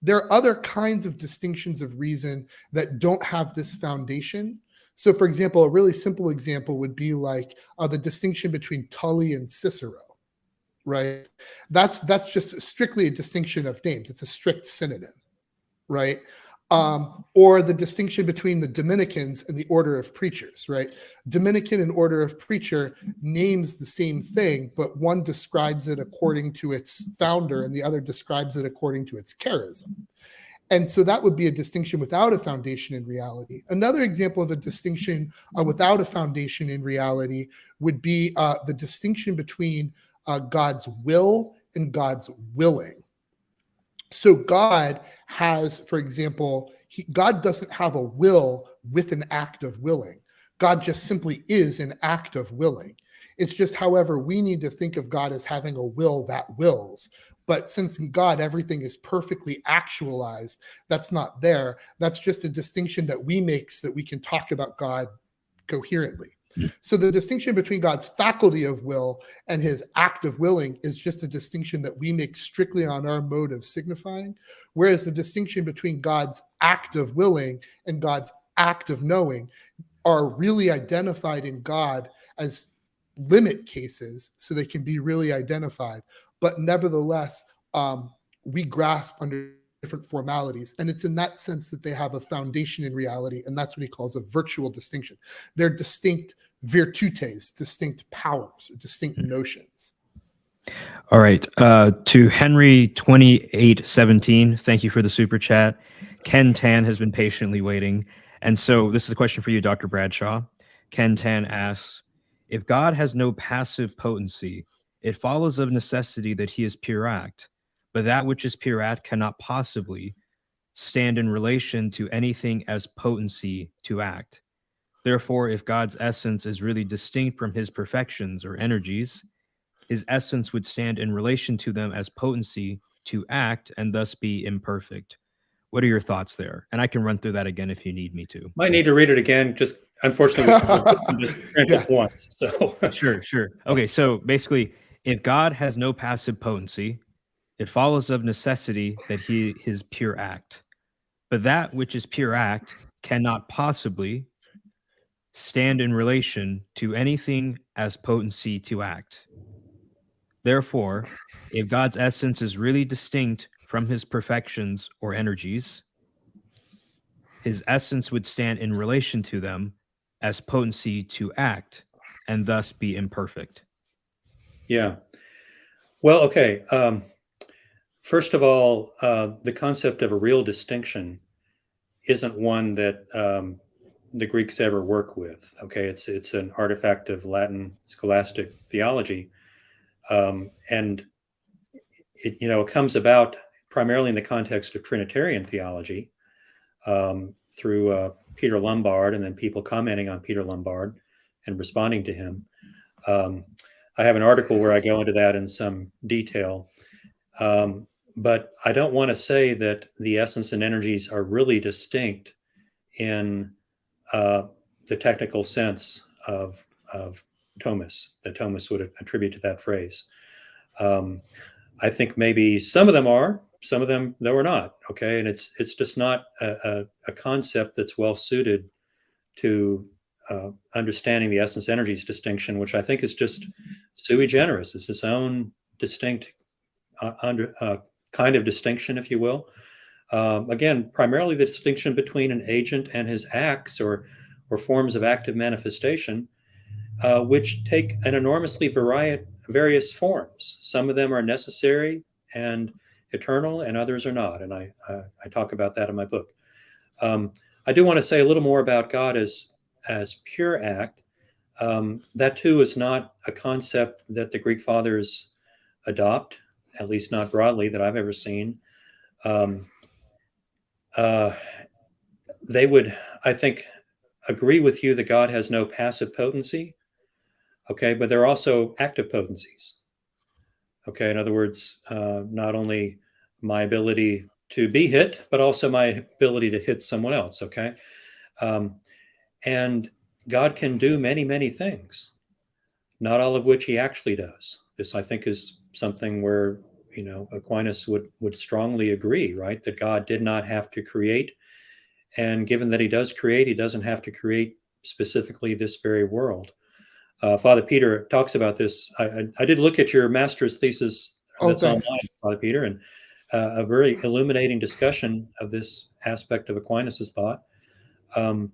there are other kinds of distinctions of reason that don't have this foundation. So for example, a really simple example would be like the distinction between Tully and Cicero. Right, that's just strictly a distinction of names. It's a strict synonym, right? Or the distinction between the Dominicans and the order of preachers, right? Dominican and order of preacher names the same thing, but one describes it according to its founder and the other describes it according to its charism. And so that would be a distinction without a foundation in reality. Another example of a distinction without a foundation in reality would be the distinction between God's will and God's willing. So God has, for example, God doesn't have a will with an act of willing. God just simply is an act of willing. It's just, however, we need to think of God as having a will that wills. But since in God, everything is perfectly actualized, that's not there. That's just a distinction that we make so that we can talk about God coherently. So the distinction between God's faculty of will and his act of willing is just a distinction that we make strictly on our mode of signifying, whereas the distinction between God's act of willing and God's act of knowing are really identified in God as limit cases, so they can be really identified. But nevertheless, we grasp under different formalities. And it's in that sense that they have a foundation in reality. And that's what he calls a virtual distinction. They're distinct virtutes, distinct powers, distinct notions. All right. To Henry 2817, thank you for the super chat. Ken Tan has been patiently waiting. And so this is a question for you, Dr. Bradshaw. Ken Tan asks, if God has no passive potency, it follows of necessity that he is pure act, but that which is pure act cannot possibly stand in relation to anything as potency to act. Therefore, if God's essence is really distinct from his perfections or energies, his essence would stand in relation to them as potency to act and thus be imperfect. What are your thoughts there? And I can run through that again if you need me to. Might need to read it again. Just unfortunately, we just print it once. So Sure. Okay, so basically, if God has no passive potency, it follows of necessity that he is pure act. But that which is pure act cannot possibly stand in relation to anything as potency to act. Therefore, if God's essence is really distinct from his perfections or energies, his essence would stand in relation to them as potency to act and thus be imperfect. Yeah. Well, okay. First of all, the concept of a real distinction isn't one that the Greeks ever work with. Okay, it's an artifact of Latin scholastic theology, and it comes about primarily in the context of Trinitarian theology through Peter Lombard, and then people commenting on Peter Lombard and responding to him. I have an article where I go into that in some detail. But I don't want to say that the essence and energies are really distinct in the technical sense of Thomas, that Thomas would attribute to that phrase. I think maybe some of them are, some of them though are not. Okay, and it's just not a concept that's well suited to understanding the essence energies distinction, which I think is just sui generis. It's its own distinct kind of distinction, if you will. Again, primarily the distinction between an agent and his acts or forms of active manifestation, which take an enormously various forms. Some of them are necessary and eternal, and others are not. And I talk about that in my book. I do want to say a little more about God as pure act. That too is not a concept that the Greek fathers adopt, at least not broadly that I've ever seen. They would, I think, agree with you that God has no passive potency. Okay, but there are also active potencies. Okay, in other words, not only my ability to be hit, but also my ability to hit someone else. Okay, and God can do many, many things, not all of which he actually does. This, I think, is something where, Aquinas would strongly agree, right? That God did not have to create. And given that he does create, he doesn't have to create specifically this very world. Father Peter talks about this. I did look at your master's thesis that's online, Father Peter, and a very illuminating discussion of this aspect of Aquinas' thought. Of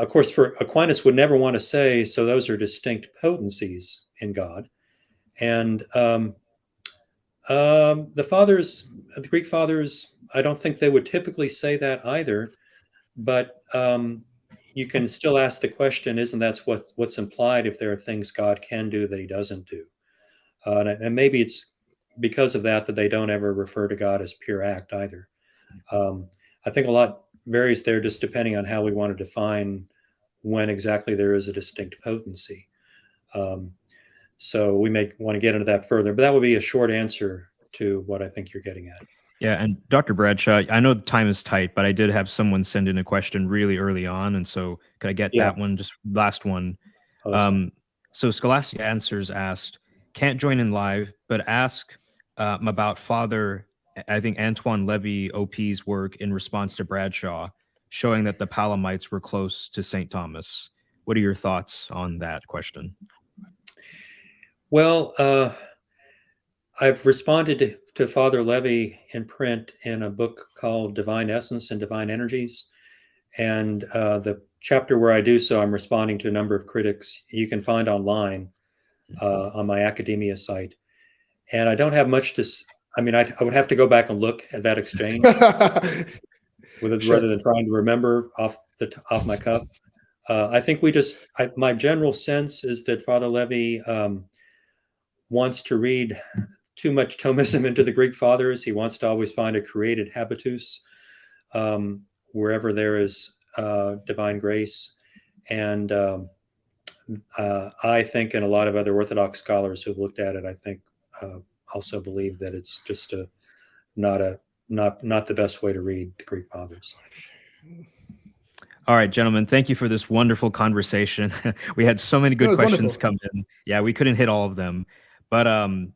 course, for Aquinas would never want to say, so those are distinct potencies in God. And the Greek fathers, I don't think they would typically say that either. But you can still ask the question, isn't that what's implied if there are things God can do that he doesn't do? And maybe it's because of that they don't ever refer to God as pure act either. I think a lot varies there just depending on how we want to define when exactly there is a distinct potency. So we may want to get into that further, but that would be a short answer to what I think you're getting at. Yeah, and Dr. Bradshaw, I know the time is tight, but I did have someone send in a question really early on, and so could I get that one, just last one? So Scholastic Answers asked, can't join in live, but ask about Father, I think, Antoine Levy OP's work in response to Bradshaw, showing that the Palamites were close to St. Thomas. What are your thoughts on that question? Well, I've responded to Father Levy in print in a book called Divine Essence and Divine Energies. And the chapter where I do so, I'm responding to a number of critics you can find online on my academia site. And I don't have much to, I would have to go back and look at that exchange rather than trying to remember off my cuff. I think my general sense is that Father Levy wants to read too much Thomism into the Greek fathers. He wants to always find a created habitus wherever there is divine grace. And I think, and a lot of other Orthodox scholars who've looked at it, I think also believe that it's just not the best way to read the Greek fathers. All right, gentlemen, thank you for this wonderful conversation. We had so many good questions come in. Yeah, we couldn't hit all of them. But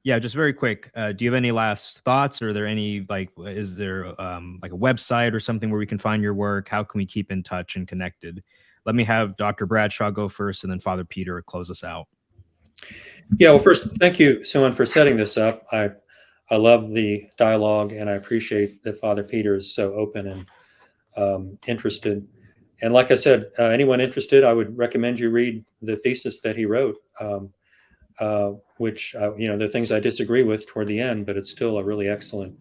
yeah, just very quick, do you have any last thoughts? Or are there any, is there like a website or something where we can find your work? How can we keep in touch and connected? Let me have Dr. Bradshaw go first, and then Father Peter close us out. Yeah, well, first, thank you, Suan, for setting this up. I love the dialogue, and I appreciate that Father Peter is so open and interested. And like I said, anyone interested, I would recommend you read the thesis that he wrote, which, there are things I disagree with toward the end, but it's still a really excellent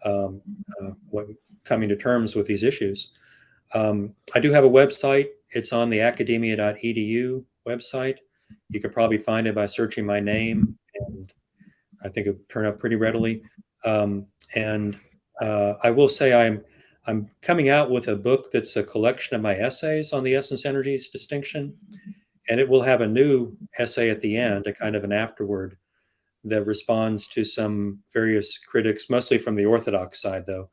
coming to terms with these issues. I do have a website. It's on the academia.edu website. You could probably find it by searching my name, and I think it would turn up pretty readily. And I will say I'm coming out with a book that's a collection of my essays on the essence energies distinction, and it will have a new essay at the end, a kind of an afterword that responds to some various critics, mostly from the Orthodox side, though,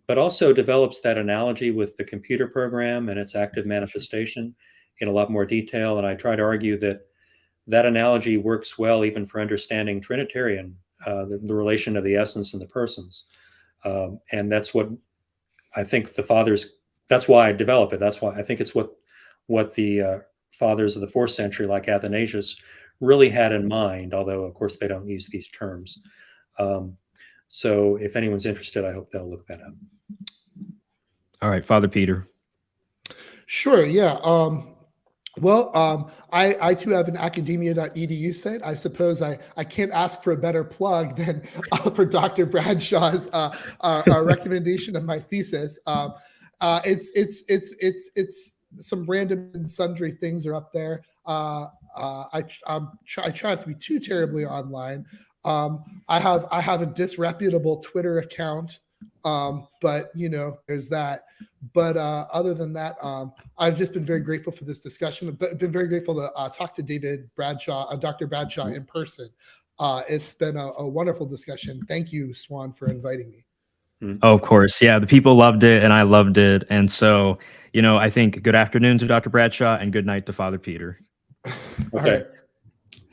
but also develops that analogy with the computer program and its active manifestation in a lot more detail. And I try to argue that that analogy works well even for understanding Trinitarian, the relation of the essence and the persons. And that's what I think the fathers, that's why I develop it. That's why I think it's what the fathers of the 4th century, like Athanasius, really had in mind, although of course they don't use these terms. So if anyone's interested, I hope they'll look that up. All right, Father Peter. Sure. Yeah. I too have an academia.edu site. I suppose I can't ask for a better plug than for Dr. Bradshaw's recommendation of my thesis. It's some random and sundry things are up there. I try not to be too terribly online. I have a disreputable Twitter account, but there's that. But other than that, I've just been very grateful for this discussion. But been very grateful to talk to David Bradshaw, Dr. Bradshaw, in person. It's been a wonderful discussion. Thank you, Suan, for inviting me. Oh, of course. Yeah, the people loved it and I loved it. And so, I think good afternoon to Dr. Bradshaw and good night to Father Peter. All right.